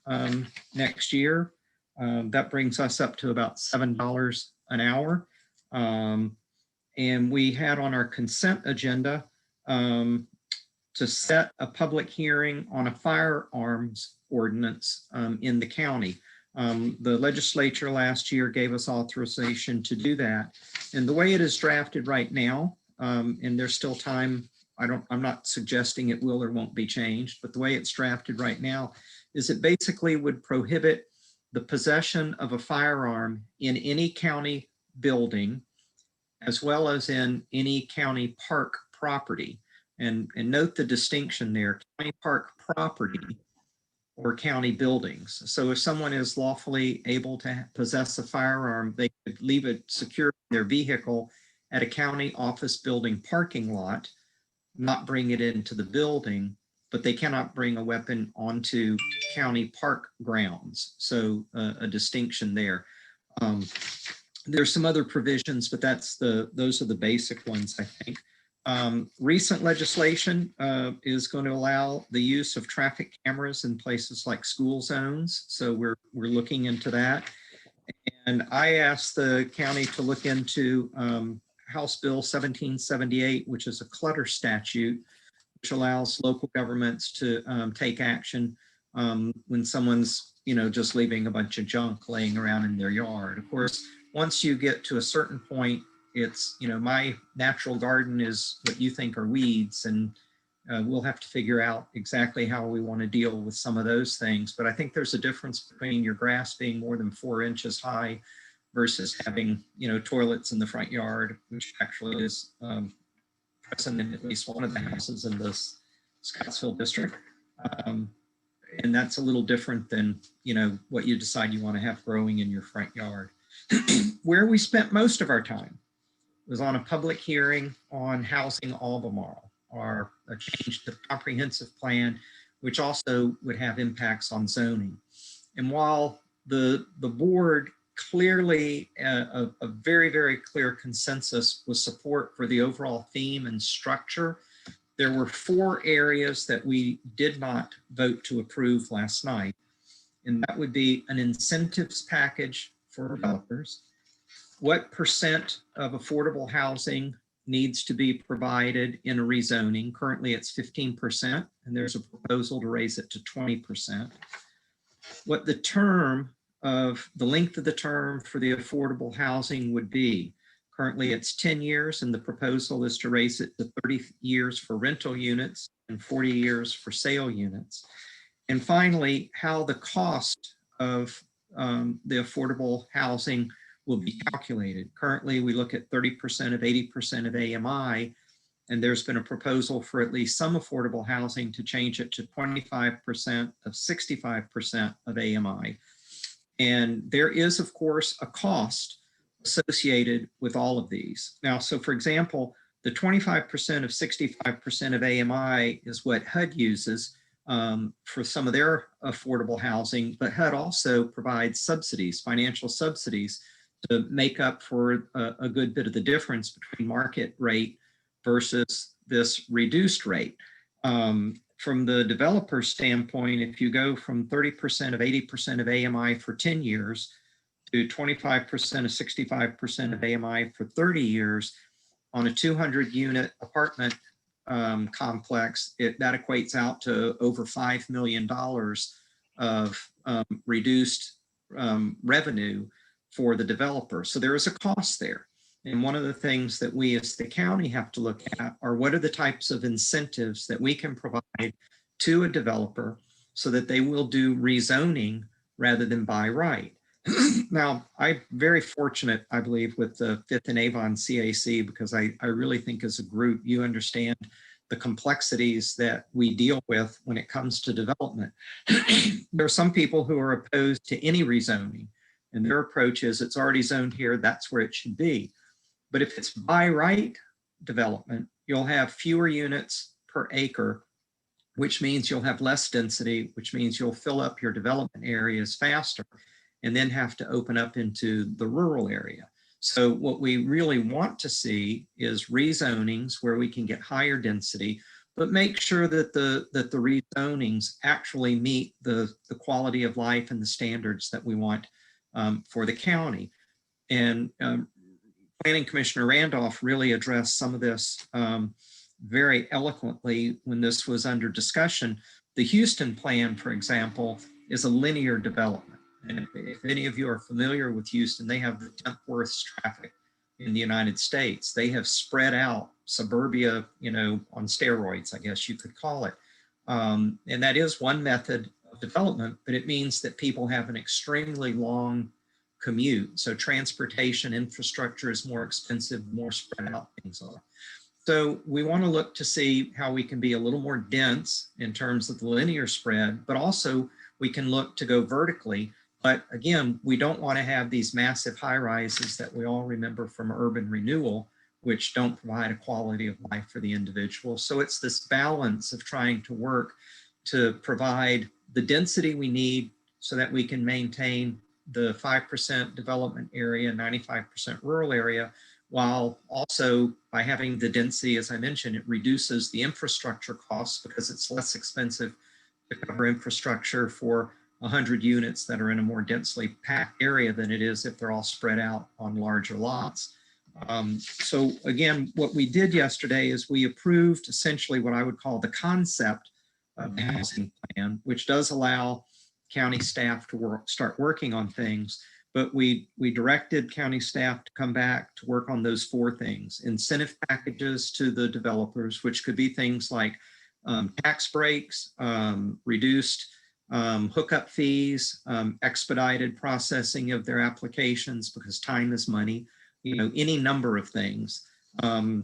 next year. That brings us up to about $7 an hour. And we had on our consent agenda to set a public hearing on a firearms ordinance in the county. The legislature last year gave us authorization to do that. And the way it is drafted right now, and there's still time, I'm not suggesting it will or won't be changed, but the way it's drafted right now is it basically would prohibit the possession of a firearm in any county building, as well as in any county park property. And note the distinction there, county park property or county buildings. So if someone is lawfully able to possess a firearm, they could leave it secured in their vehicle at a county office building parking lot, not bring it into the building, but they cannot bring a weapon onto county park grounds. So a distinction there. There's some other provisions, but those are the basic ones, I think. Recent legislation is going to allow the use of traffic cameras in places like school zones. So we're looking into that. And I asked the county to look into House Bill 1778, which is a clutter statute, which allows local governments to take action when someone's, just leaving a bunch of junk laying around in their yard. Of course, once you get to a certain point, it's, my natural garden is what you think are weeds, and we'll have to figure out exactly how we want to deal with some of those things. But I think there's a difference between your grass being more than 4 inches high versus having, toilets in the front yard, which actually is present in at least one of the houses in this Scottsville district. And that's a little different than, what you decide you want to have growing in your front yard. Where we spent most of our time was on a public hearing on housing Albemarle, or a change to the comprehensive plan, which also would have impacts on zoning. And while the board clearly a very, very clear consensus was support for the overall theme and structure, there were 4 areas that we did not vote to approve last night. And that would be an incentives package for developers. What percent of affordable housing needs to be provided in a rezoning? Currently it's 15%, and there's a proposal to raise it to 20%. What the length of the term for the affordable housing would be. Currently it's 10 years, and the proposal is to raise it to 30 years for rental units and 40 years for sale units. And finally, how the cost of the affordable housing will be calculated. Currently, we look at 30% of 80% of AMI, and there's been a proposal for at least some affordable housing to change it to 25% of 65% of AMI. And there is, of course, a cost associated with all of these. Now, so for example, the 25% of 65% of AMI is what HUD uses for some of their affordable housing, but HUD also provides subsidies, financial subsidies, to make up for a good bit of the difference between market rate versus this reduced rate. From the developer standpoint, if you go from 30% of 80% of AMI for 10 years to 25% of 65% of AMI for 30 years on a 200 unit apartment complex, that equates out to over $5 million of reduced revenue for the developer. So there is a cost there. And one of the things that we as the county have to look at are what are the types of incentives that we can provide to a developer so that they will do rezoning rather than buy right. Now, I'm very fortunate, I believe, with the 5th and Avon CAC, because I really think as a group, you understand the complexities that we deal with when it comes to development. There are some people who are opposed to any rezoning, and their approach is it's already zoned here, that's where it should be. But if it's by right development, you'll have fewer units per acre, which means you'll have less density, which means you'll fill up your development areas faster and then have to open up into the rural area. So what we really want to see is rezonings where we can get higher density, but make sure that the rezonings actually meet the quality of life and the standards that we want for the county. And Planning Commissioner Randolph really addressed some of this very eloquently when this was under discussion. The Houston plan, for example, is a linear development. And if any of you are familiar with Houston, they have the 10th worst traffic in the United States. They have spread out suburbia, on steroids, I guess you could call it. And that is one method of development, but it means that people have an extremely long commute. So transportation infrastructure is more expensive, more spread out things are. So we want to look to see how we can be a little more dense in terms of the linear spread, but also we can look to go vertically. But again, we don't want to have these massive high rises that we all remember from urban renewal, which don't provide a quality of life for the individual. So it's this balance of trying to work to provide the density we need so that we can maintain the 5% development area, 95% rural area, while also by having the density, as I mentioned, it reduces the infrastructure costs because it's less expensive to cover infrastructure for 100 units that are in a more densely packed area than it is if they're all spread out on larger lots. So again, what we did yesterday is we approved essentially what I would call the concept of the housing plan, which does allow county staff to start working on things. But we directed county staff to come back to work on those 4 things: incentive packages to the developers, which could be things like tax breaks, reduced hookup fees, expedited processing of their applications because time is money, any number of things. We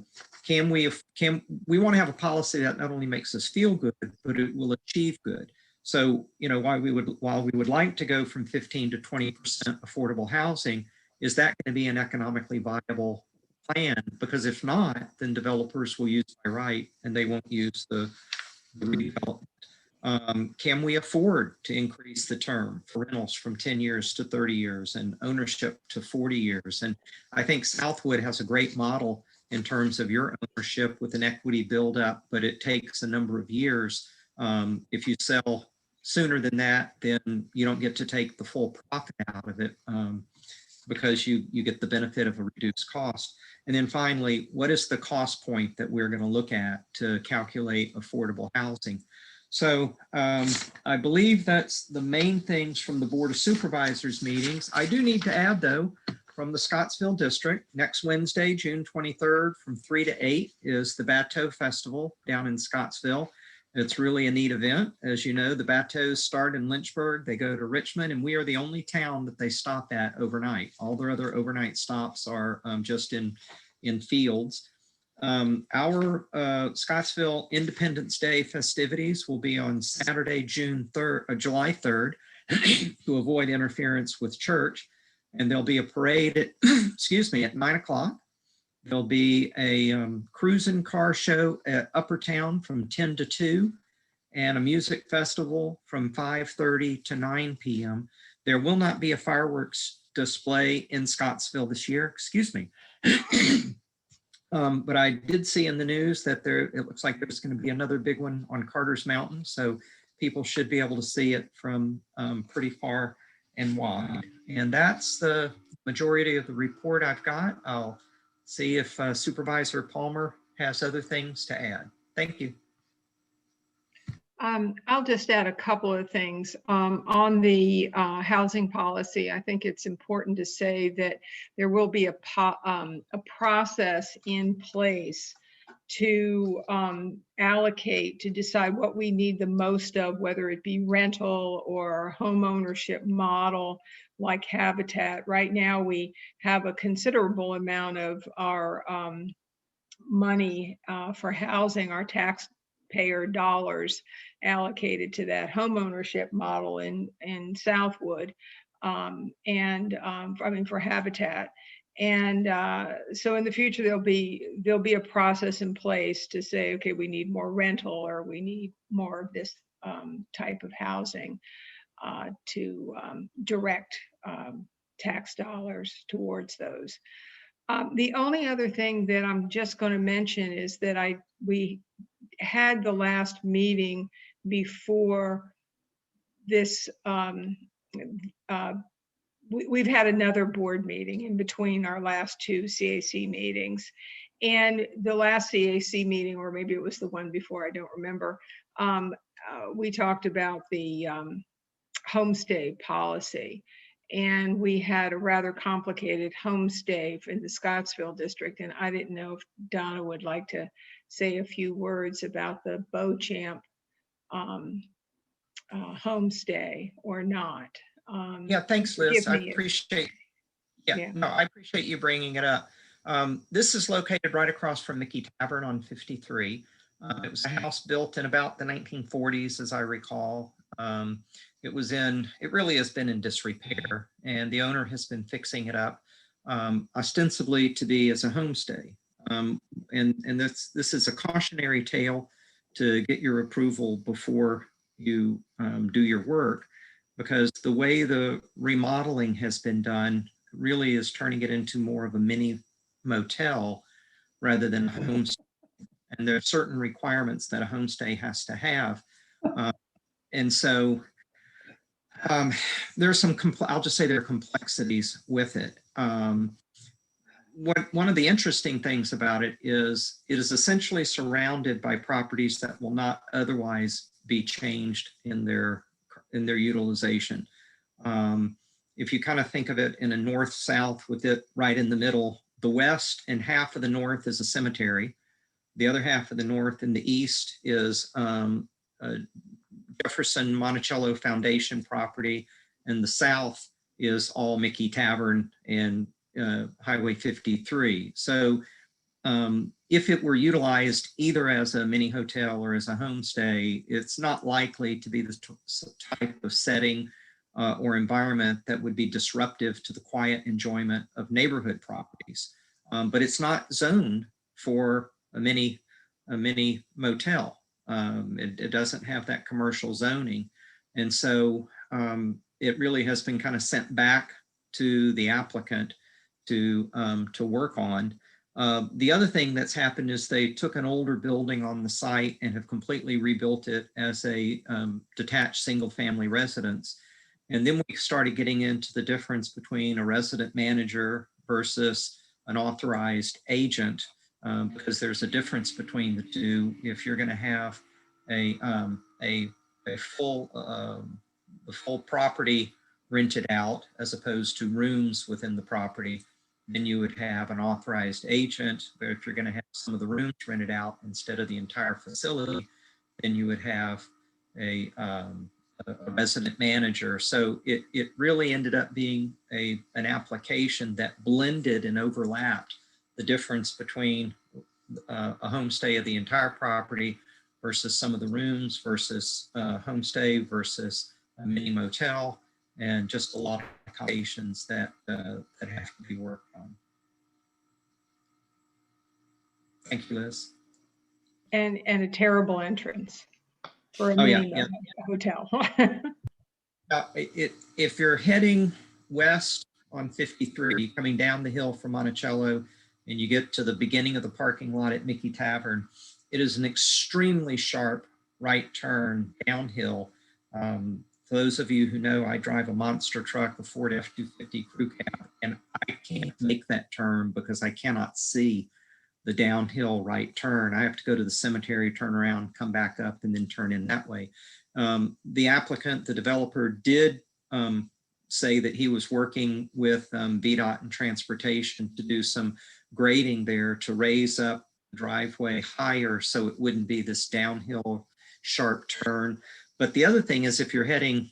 want to have a policy that not only makes us feel good, but it will achieve good. So, while we would like to go from 15 to 20% affordable housing, is that going to be an economically viable plan? Because if not, then developers will use by right and they won't use the redevelopment. Can we afford to increase the term for rentals from 10 years to 30 years and ownership to 40 years? And I think Southwood has a great model in terms of your ownership with an equity buildup, but it takes a number of years. If you sell sooner than that, then you don't get to take the full profit out of it because you get the benefit of a reduced cost. And then finally, what is the cost point that we're going to look at to calculate affordable housing? So I believe that's the main things from the Board of Supervisors meetings. I do need to add, though, from the Scottsville District, next Wednesday, June 23rd, from 3 to 8 is the Bateau Festival down in Scottsville. It's really a neat event. As you know, the Bateaus start in Lynchburg, they go to Richmond, and we are the only town that they stop at overnight. All their other overnight stops are just in fields. Our Scottsville Independence Day festivities will be on Saturday, July 3rd, to avoid interference with church. And there'll be a parade at, at 9 o'clock. There'll be a cruising car show at Upper Town from 10 to 2. and a music festival from 5:30 to 9 p.m. There will not be a fireworks display in Scottsville this year, excuse me. But I did see in the news that it looks like there's going to be another big one on Carter's Mountain. So people should be able to see it from pretty far and wide. And that's the majority of the report I've got. I'll see if Supervisor Palmer has other things to add. Thank you. I'll just add a couple of things. On the housing policy, I think it's important to say that there will be a process in place to allocate, to decide what we need the most of, whether it be rental or home ownership model like Habitat. Right now, we have a considerable amount of our money for housing, our taxpayer dollars allocated to that home ownership model in Southwood, I mean for Habitat. And so in the future, there'll be a process in place to say, okay, we need more rental or we need more of this type of housing to direct tax dollars towards those. The only other thing that I'm just going to mention is that we had the last meeting before this. We've had another board meeting in between our last two CAC meetings. And the last CAC meeting, or maybe it was the one before, I don't remember, we talked about the homestay policy. And we had a rather complicated homestay in the Scottsville district. And I didn't know if Donna would like to say a few words about the Beauchamp homestay or not. Yeah, thanks, Liz. I me. appreciate. Yeah. No, I appreciate you bringing it up. This is located right across from Mickey Tavern on 53. It was a house built in about the 1940s, as I recall. It really has been in disrepair, and the owner has been fixing it up, ostensibly to be as a homestay. And this is a cautionary tale to get your approval before you do your work, because the way the remodeling has been done really is turning it into more of a mini motel rather than a homestay. And there are certain requirements that a homestay has to have. And so there's some, I'll just say there are complexities with it. One of the interesting things about it is essentially surrounded by properties that will not otherwise be changed in their utilization. If you kind of think of it in a north-south with it right in the middle, the west and half of the north is a cemetery. The other half of the north and the east is Jefferson Monticello Foundation property, and the south is all Mickey Tavern and Highway 53. So if it were utilized either as a mini hotel or as a homestay, it's not likely to be the type of setting or environment that would be disruptive to the quiet enjoyment of neighborhood properties. But it's not zoned for a mini motel. It doesn't have that commercial zoning. And so it really has been kind of sent back to the applicant to work on. The other thing that's happened is they took an older building on the site and have completely rebuilt it as a detached single family residence. And then we started getting into the difference between a resident manager versus an authorized agent, because there's a difference between the two. If you're going to have a full the full property rented out as opposed to rooms within the property, then you would have an authorized agent. But if you're going to have some of the rooms rented out instead of the entire facility, then you would have a resident manager. So it really ended up being an application that blended and overlapped the difference between a homestay of the entire property versus some of the rooms versus homestay versus a mini motel, and just a lot of complications that have to be worked on. Thank you, Liz. And a terrible entrance. for a Oh, yeah, mini yeah. hotel. If you're heading west on 53, coming down the hill from Monticello, and you get to the beginning of the parking lot at Mickey Tavern, it is an extremely sharp right turn downhill. For those of you who know, I drive a monster truck, a Ford F-250 crew cab, and I can't make that turn because I cannot see the downhill right turn. I have to go to the cemetery, turn around, come back up, and then turn in that way. The applicant, the developer, did say that he was working with VDOT and transportation to do some grading there to raise up the driveway higher so it wouldn't be this downhill sharp turn. But the other thing is, if you're heading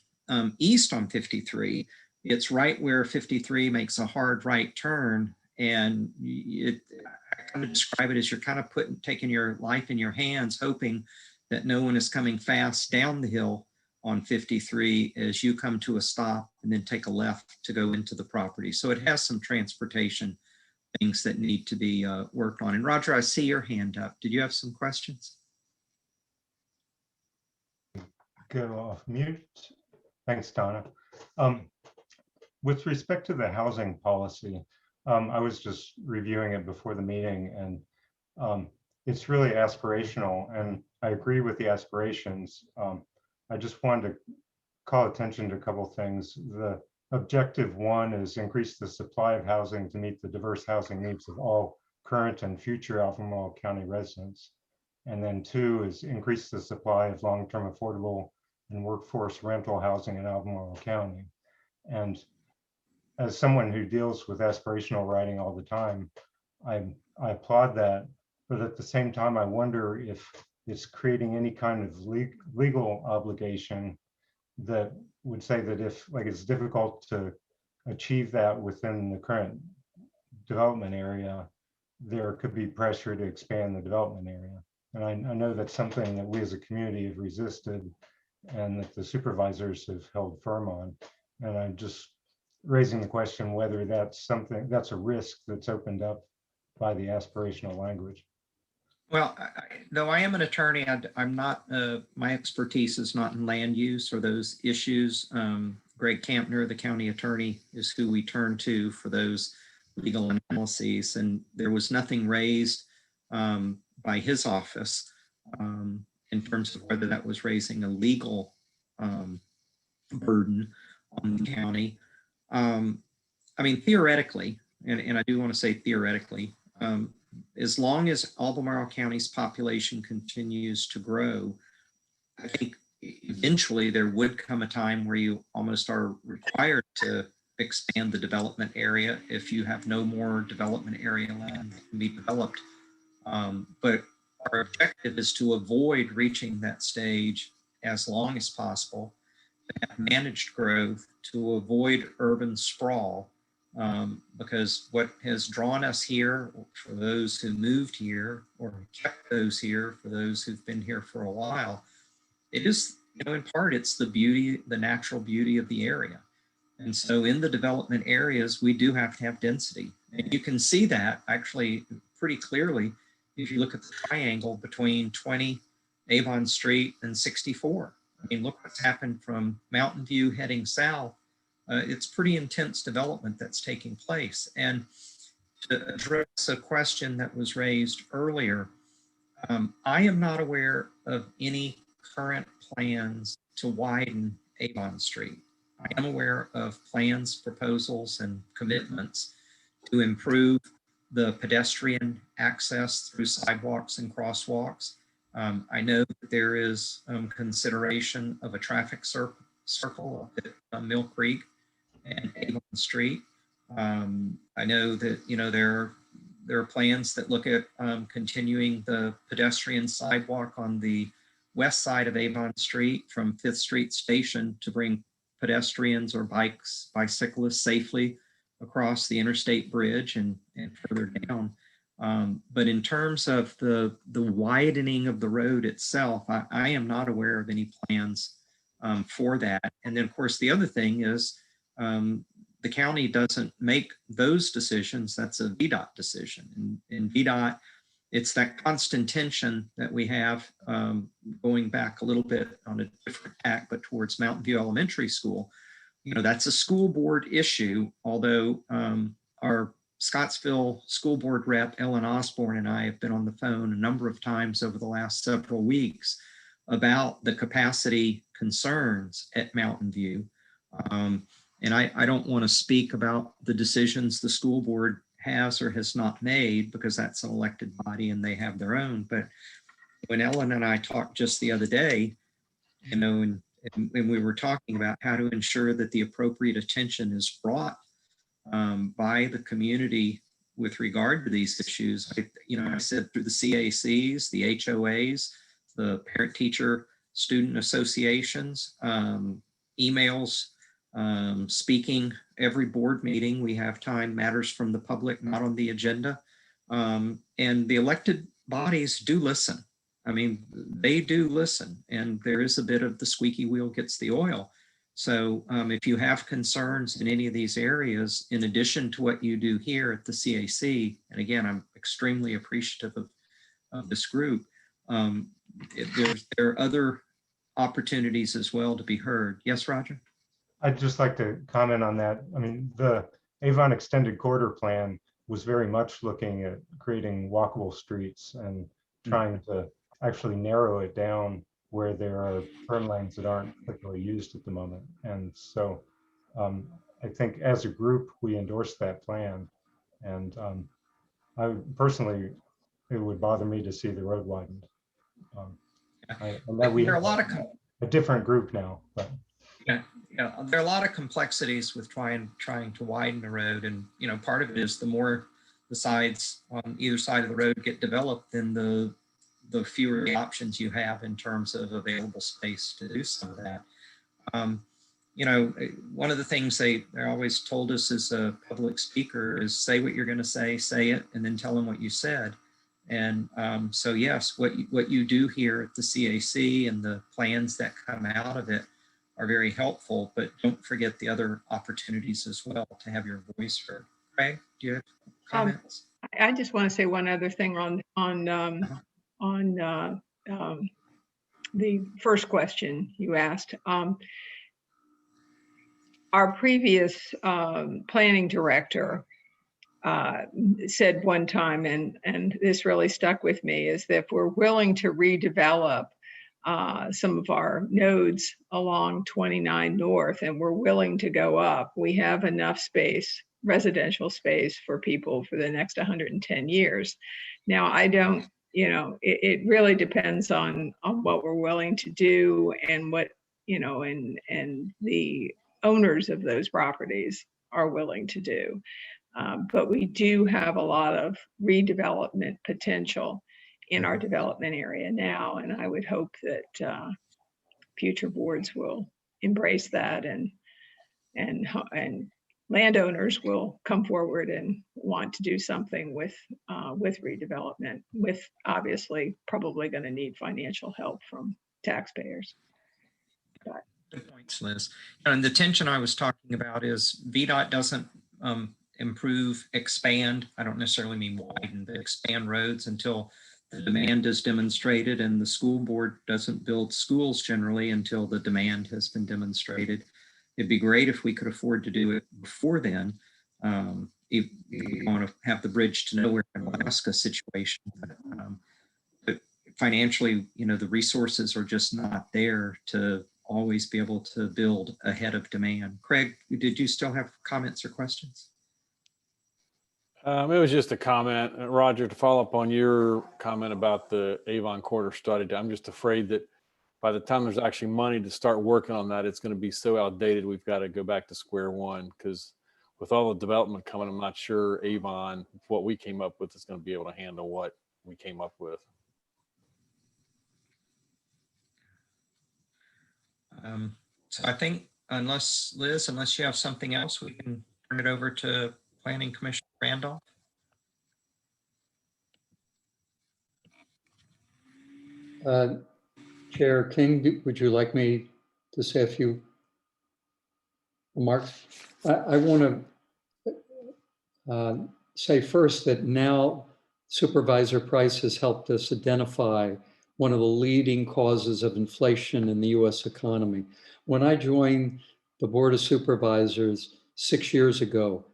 east on 53, it's right where 53 makes a hard right turn, and I kind of describe it as you're kind of taking your life in your hands, hoping that no one is coming fast down the hill on 53 as you come to a stop and then take a left to go into the property. So it has some transportation things that need to be worked on. And Roger, I see your hand up. Did you have some questions? Go off mute. Thanks, Donna. With respect to the housing policy, I was just reviewing it before the meeting, and it's really aspirational, and I agree with the aspirations. I just wanted to call attention to a couple things. The objective one is increase the supply of housing to meet the diverse housing needs of all current and future Albemarle County residents. And then two is increase the supply of long-term affordable and workforce rental housing in Albemarle County. And as someone who deals with aspirational writing all the time, I applaud that. But at the same time, I wonder if it's creating any kind of legal obligation that would say that if, like, it's difficult to achieve that within the current development area, there could be pressure to expand the development area. And I know that's something that we as a community have resisted and that the supervisors have held firm on. And I'm just raising the question whether that's something, that's a risk that's opened up by the aspirational language. Well, though I am an attorney, I'm not, my expertise is not in land use or those issues. Greg Campner, the county attorney, is who we turn to for those legal analyses. And there was nothing raised by his office in terms of whether that was raising a legal burden on the county. I mean, theoretically, and I do want to say theoretically, as long as Albemarle County's population continues to grow, I think eventually there would come a time where you almost are required to expand the development area if you have no more development area land that can be developed. But our objective is to avoid reaching that stage as long as possible, to have managed growth, to avoid urban sprawl. Because what has drawn us here, for those who moved here or kept those here, for those who've been here for a while, it is, in part, it's the beauty, the natural beauty of the area. And so in the development areas, we do have to have density. And you can see that actually pretty clearly if you look at the triangle between 20 Avon Street and 64. I mean, look what's happened from Mountain View heading south. It's pretty intense development that's taking place. And to address a question that was raised earlier, I am not aware of any current plans to widen Avon Street. I am aware of plans, proposals, and commitments to improve the pedestrian access through sidewalks and crosswalks. I know that there is consideration of a traffic circle at Mill Creek and Avon Street. I know that there are plans that look at continuing the pedestrian sidewalk on the west side of Avon Street from 5th Street Station to bring pedestrians or bicyclists safely across the interstate bridge and further down. But in terms of the widening of the road itself, I am not aware of any plans for that. And then, of course, the other thing is the county doesn't make those decisions. That's a VDOT decision. And VDOT it's that constant tension that we have going back a little bit on a different tack, but towards Mountain View Elementary School. You know, that's a school board issue, although our Scottsville School Board rep, Ellen Osborne, and I have been on the phone a number of times over the last several weeks about the capacity concerns at Mountain View. And I don't want to speak about the decisions the school board has or has not made, because that's an elected body and they have their own. But when Ellen and I talked just the other day, you know, and we were talking about how to ensure that the appropriate attention is brought by the community with regard to these issues. I said through the CACs, the HOAs, the parent-teacher student associations, emails, speaking every board meeting. We have time, matters from the public not on the agenda. And the elected bodies do listen. I mean, they do listen, and there is a bit of the squeaky wheel gets the oil. So if you have concerns in any of these areas, in addition to what you do here at the CAC, and again, I'm extremely appreciative of this group, there are other opportunities as well to be heard. Yes, Roger? I'd just like to comment on that. I mean, the Avon Extended Corridor Plan was very much looking at creating walkable streets and trying to actually narrow it down where there are turn lanes that aren't particularly used at the moment. And so I think as a group, we endorsed that plan. And I personally, it would bother me to see the road widened. And that we There are have a lot of a different group now, but. Yeah, there are a lot of complexities with trying to widen the road, and you know, part of it is the more the sides on either side of the road get developed, then the fewer options you have in terms of available space to do some of that. You know, one of the things they always told us as a public speaker is say what you're going to say it, and then tell them what you said. And so yes, what you do here at the CAC and the plans that come out of it are very helpful, but don't forget the other opportunities as well to have your voice heard. Craig, do you have comments? I just want to say one other thing on the first question you asked. Our previous planning director said one time, and this really stuck with me, is that if we're willing to redevelop some of our nodes along 29 North, and we're willing to go up, we have enough space, residential space for people for the next 110 years. Now, I don't, you know, it really depends on what we're willing to do and what, you know, and the owners of those properties are willing to do. But we do have a lot of redevelopment potential in our development area now, and I would hope that future boards will embrace that, and landowners will come forward and want to do something with redevelopment, with obviously probably going to need financial help from taxpayers. Good points, Liz. And the tension I was talking about is VDOT doesn't improve, expand, I don't necessarily mean widen, but expand roads until the demand is demonstrated, and the school board doesn't build schools generally until the demand has been demonstrated. It'd be great if we could afford to do it before then. If you want to have the bridge to nowhere in Alaska situation, but financially, you know, the resources are just not there to always be able to build ahead of demand. Craig, did you still have comments or questions? It was just a comment, Roger, to follow up on your comment about the Avon Corridor study. I'm just afraid that by the time there's actually money to start working on that, it's going to be so outdated. We've got to go back to square one, because with all the development coming, I'm not sure Avon, what we came up with, is going to be able to handle what we came up with. So I think unless Liz, unless you have something else, we can turn it over to Planning Commissioner Randolph. Chair King, would you like me to say a few remarks? I want to say first that now Supervisor Price has helped us identify one of the leading causes of inflation in the US economy. When I joined the Board of Supervisors 6 years ago,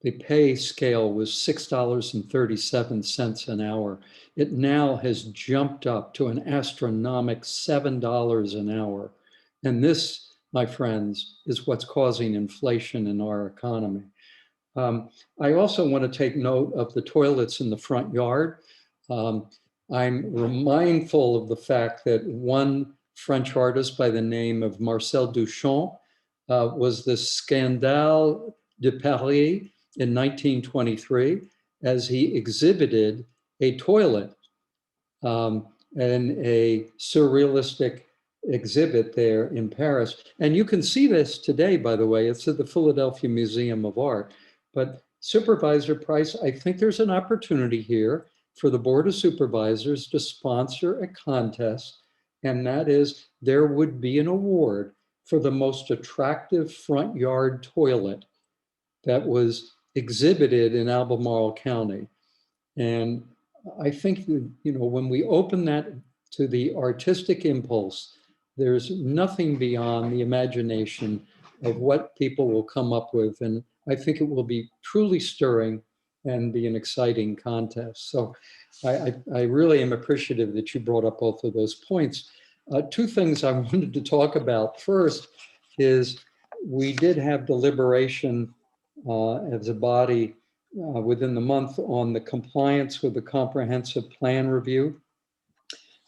the pay scale was $6.37 an hour. It now has jumped up to an astronomical $7 an hour. And this, my friends, is what's causing inflation in our economy. I also want to take note of the toilets in the front yard. I'm mindful of the fact that one French artist by the name of Marcel Duchamp was the Scandale de Paris in 1923 as he exhibited a toilet in a surrealistic exhibit there in Paris. And you can see this today, by the way. It's at the Philadelphia Museum of Art. But Supervisor Price, I think there's an opportunity here for the Board of Supervisors to sponsor a contest, and that is there would be an award for the most attractive front yard toilet that was exhibited in Albemarle County. And I think, when we open that to the artistic impulse, there's nothing beyond the imagination of what people will come up with. And I think it will be truly stirring and be an exciting contest. So I really am appreciative that you brought up both of those points. Two things I wanted to talk about. First is we did have deliberation as a body within the month on the compliance with the comprehensive plan review,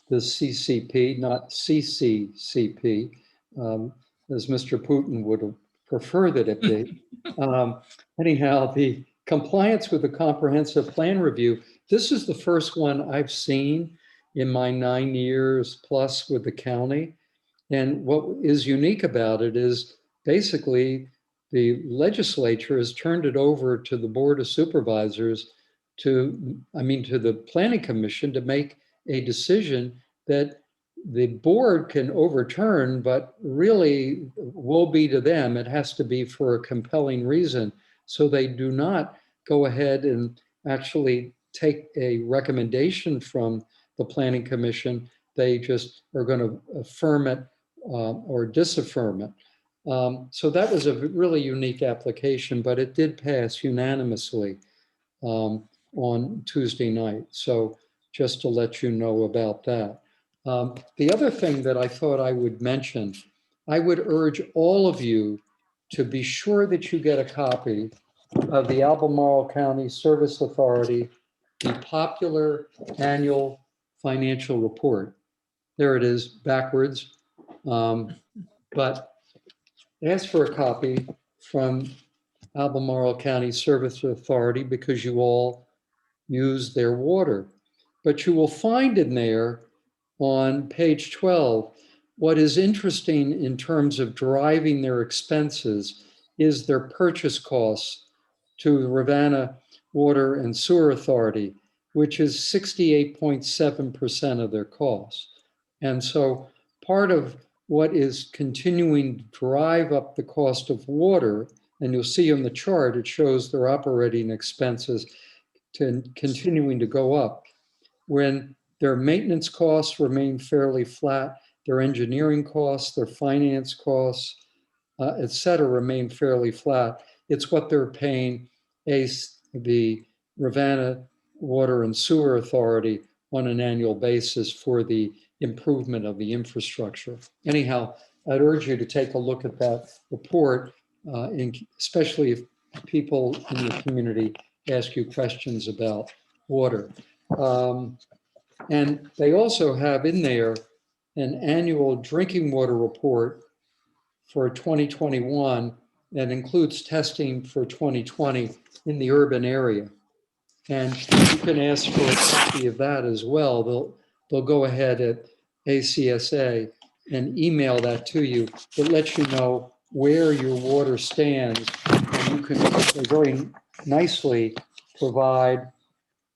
the CCP, not CCCP, as Mr. Putin would have preferred that it be. Anyhow, the compliance with the comprehensive plan review, this is the first one I've seen in my 9 years plus with the county. And what is unique about it is basically the legislature has turned it over to the Board of Supervisors to the Planning Commission to make a decision that the board can overturn, but really woe be to them. It has to be for a compelling reason. So they do not go ahead and actually take a recommendation from the Planning Commission. They just are going to affirm it or disaffirm it. So that was a really unique application, but it did pass unanimously on Tuesday night. So just to let you know about that. The other thing that I thought I would mention, I would urge all of you to be sure that you get a copy of the Albemarle County Service Authority, the popular annual financial report. There it is, backwards. But ask for a copy from Albemarle County Service Authority because you all use their water. But you will find in there on page 12, what is interesting in terms of driving their expenses is their purchase costs to the Ravenna Water and Sewer Authority, which is 68.7% of their costs. And so part of what is continuing to drive up the cost of water, and you'll see on the chart, it shows their operating expenses continuing to go up. When their maintenance costs remain fairly flat, their engineering costs, their finance costs, et cetera, remain fairly flat. It's what they're paying the Ravenna Water and Sewer Authority on an annual basis for the improvement of the infrastructure. Anyhow, I'd urge you to take a look at that report, especially if people in the community ask you questions about water. And they also have in there an annual drinking water report for 2021 that includes testing for 2020 in the urban area. And you can ask for a copy of that as well. They'll go ahead at ACSA and email that to you. It lets you know where your water stands. And you can very nicely provide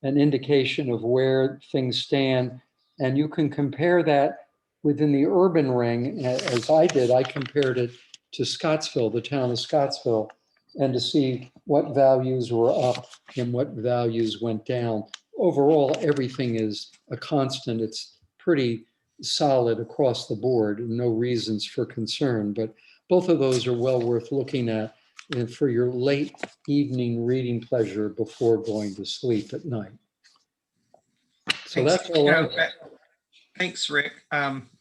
an indication of where things stand. And you can compare that within the urban ring, as I did. I compared it to Scottsville, the town of Scottsville, and to see what values were up and what values went down. overall, everything is a constant. It's pretty solid across the board, and no reasons for concern. But both of those are well worth looking at and for your late evening reading pleasure before going to sleep at night. So that's all. Thanks, Rick.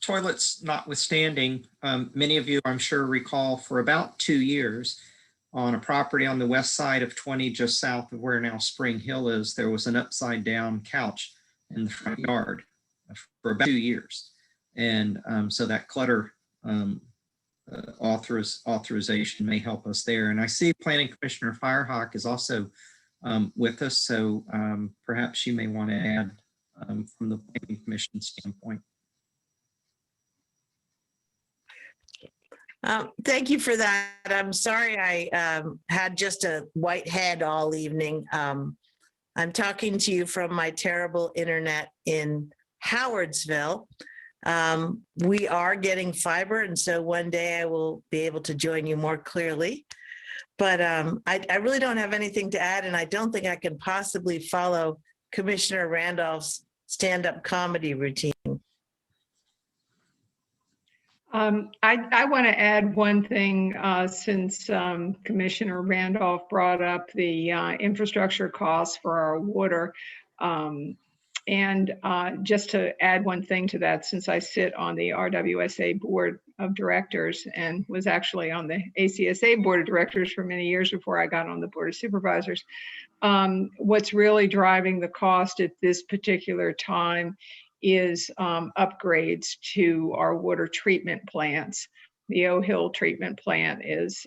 Toilets notwithstanding, many of you, I'm sure, recall for about 2 years on a property on the west side of 20, just south of where now Spring Hill is, there was an upside down couch in the front yard for about 2 years. And so that clutter authorization may help us there. And I see Planning Commissioner Firehawk is also with us, so perhaps you may want to add from the Planning Commission standpoint. Thank you for that. I'm sorry I had just a white head all evening. I'm talking to you from my terrible internet in Howardsville. We are getting fiber, and so one day I will be able to join you more clearly. But I really don't have anything to add, and I don't think I can possibly follow Commissioner Randolph's stand-up comedy routine. I want to add one thing since Commissioner Randolph brought up the infrastructure costs for our water. And just to add one thing to that, since I sit on the RWSA Board of Directors and was actually on the ACSA Board of Directors for many years before I got on the Board of Supervisors, what's really driving the cost at this particular time is upgrades to our water treatment plants. The O-Hill treatment plant is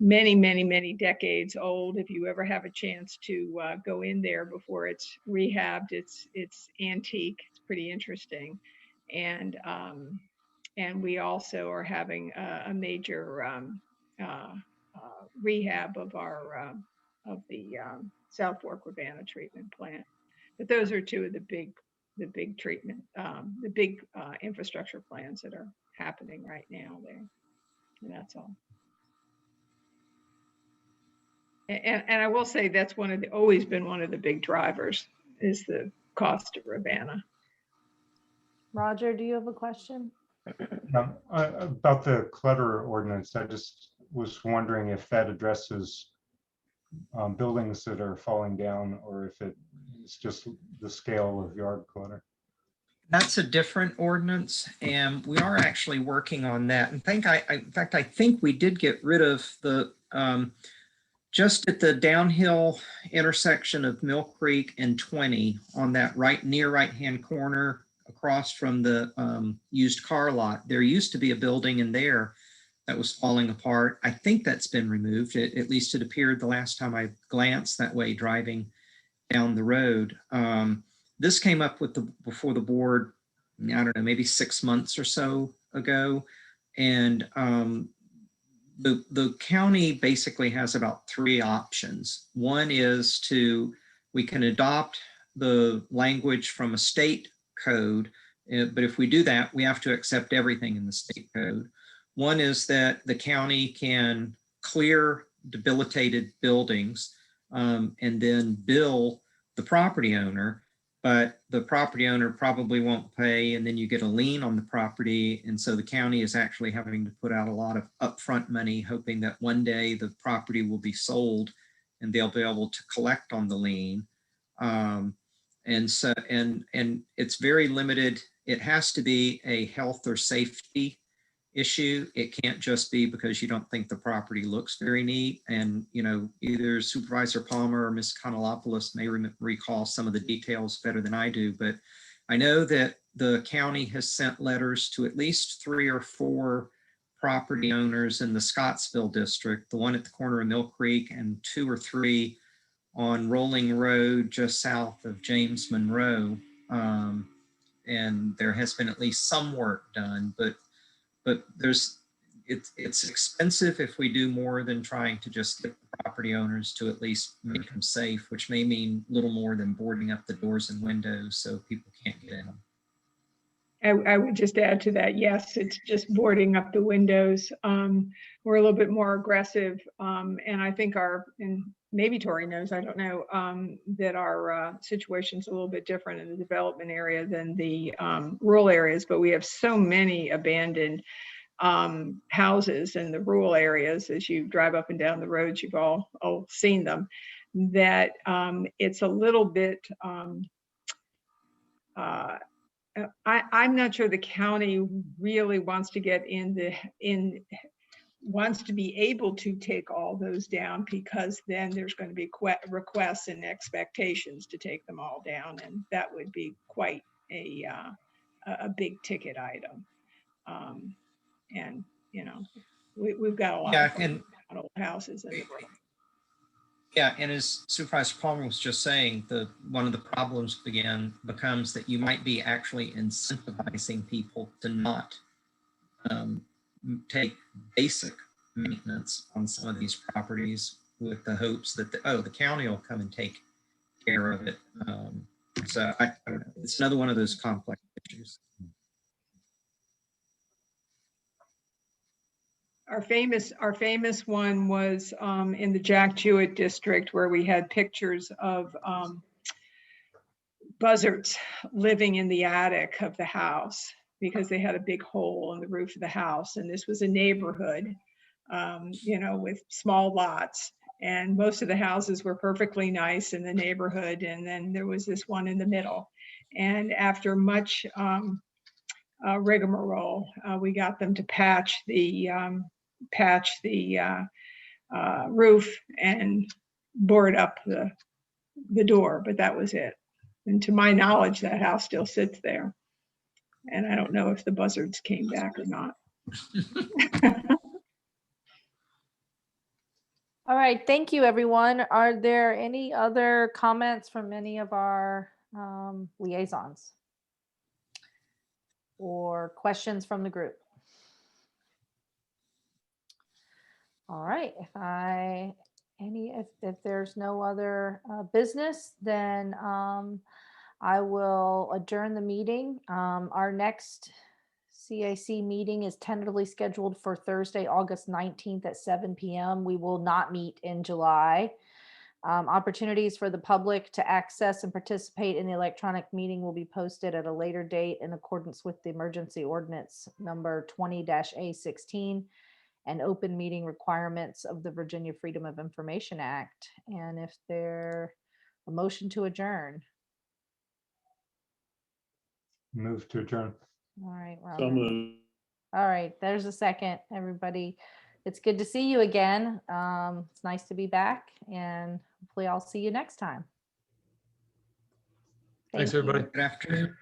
many decades old. If you ever have a chance to go in there before it's rehabbed, it's antique. It's pretty interesting, and we also are having a major rehab of our South Fork Urbana treatment plant. But those are two of the big treatment, the big infrastructure plans that are happening right now there. And that's all. And I will say that's always been one of the big drivers is the cost of Urbana. Roger, do you have a question? About the clutter ordinance, I just was wondering if that addresses buildings that are falling down, or if it's just the scale of yard clutter. That's a different ordinance, and we are actually working on that. In fact, I think we did get rid of the just at the downhill intersection of Mill Creek and 20 on that near right-hand corner across from the used car lot. There used to be a building in there that was falling apart. I think that's been removed. At least it appeared the last time I glanced that way driving down the road. This came up before the board, I don't know, maybe 6 months or so ago. And the county basically has about 3 options. One is we can adopt the language from a state code, but if we do that, we have to accept everything in the state code. One is that the county can clear debilitated buildings and then bill the property owner, but the property owner probably won't pay, and then you get a lien on the property. And so the county is actually having to put out a lot of upfront money, hoping that one day the property will be sold and they'll be able to collect on the lien. And it's very limited. It has to be a health or safety issue. It can't just be because you don't think the property looks very neat. And, you know, either Supervisor Palmer or Ms. Kanalopoulos may recall some of the details better than I do, but I know that the county has sent letters to at least 3 or 4 property owners in the Scottsville district, the one at the corner of Mill Creek, and 2 or 3 on Rolling Road just south of James Monroe. And there has been at least some work done, but it's expensive if we do more than trying to just get the property owners to at least make them safe, which may mean little more than boarding up the doors and windows so people can't get in them. I would just add to that, yes, it's just boarding up the windows. We're a little bit more aggressive, and I think maybe Tori knows, I don't know, that our situation's a little bit different in the development area than the rural areas, but we have so many abandoned houses in the rural areas. As you drive up and down the roads, you've all seen them, that it's a little bit, I'm not sure the county really wants to get wants to be able to take all those down, because then there's going to be requests and expectations to take them all down. And that would be quite a big ticket item. And, you know, we've got a lot of old houses in the world. Yeah, and as Supervisor Palmer was just saying, one of the problems becomes that you might be actually incentivizing people to not take basic maintenance on some of these properties with the hopes that the county will come and take care of it. So I don't know. It's another one of those complex issues. Our famous one was in the Jack Jewett district, where we had pictures of buzzards living in the attic of the house because they had a big hole in the roof of the house. And this was a neighborhood, you know, with small lots. And most of the houses were perfectly nice in the neighborhood. And then there was this one in the middle. And after much rigmarole, we got them to patch the roof and board up the door, but that was it. And to my knowledge, that house still sits there. And I don't know if the buzzards came back or not. All right, thank you, everyone. Are there any other comments from any of our liaisons? Or questions from the group? All right, if there's no other business, then I will adjourn the meeting. Our next CAC meeting is tentatively scheduled for Thursday, August 19th at 7 p.m. We will not meet in July. Opportunities for the public to access and participate in the electronic meeting will be posted at a later date in accordance with the emergency ordinance number 20-A16 and open meeting requirements of the Virginia Freedom of Information Act. And if there a motion to adjourn. Move to adjourn. All right, So Robert. moved. All right, there's a second, everybody. It's good to see you again. It's nice to be back, and hopefully I'll see you next time. Thanks, Thank you. everybody. Good afternoon.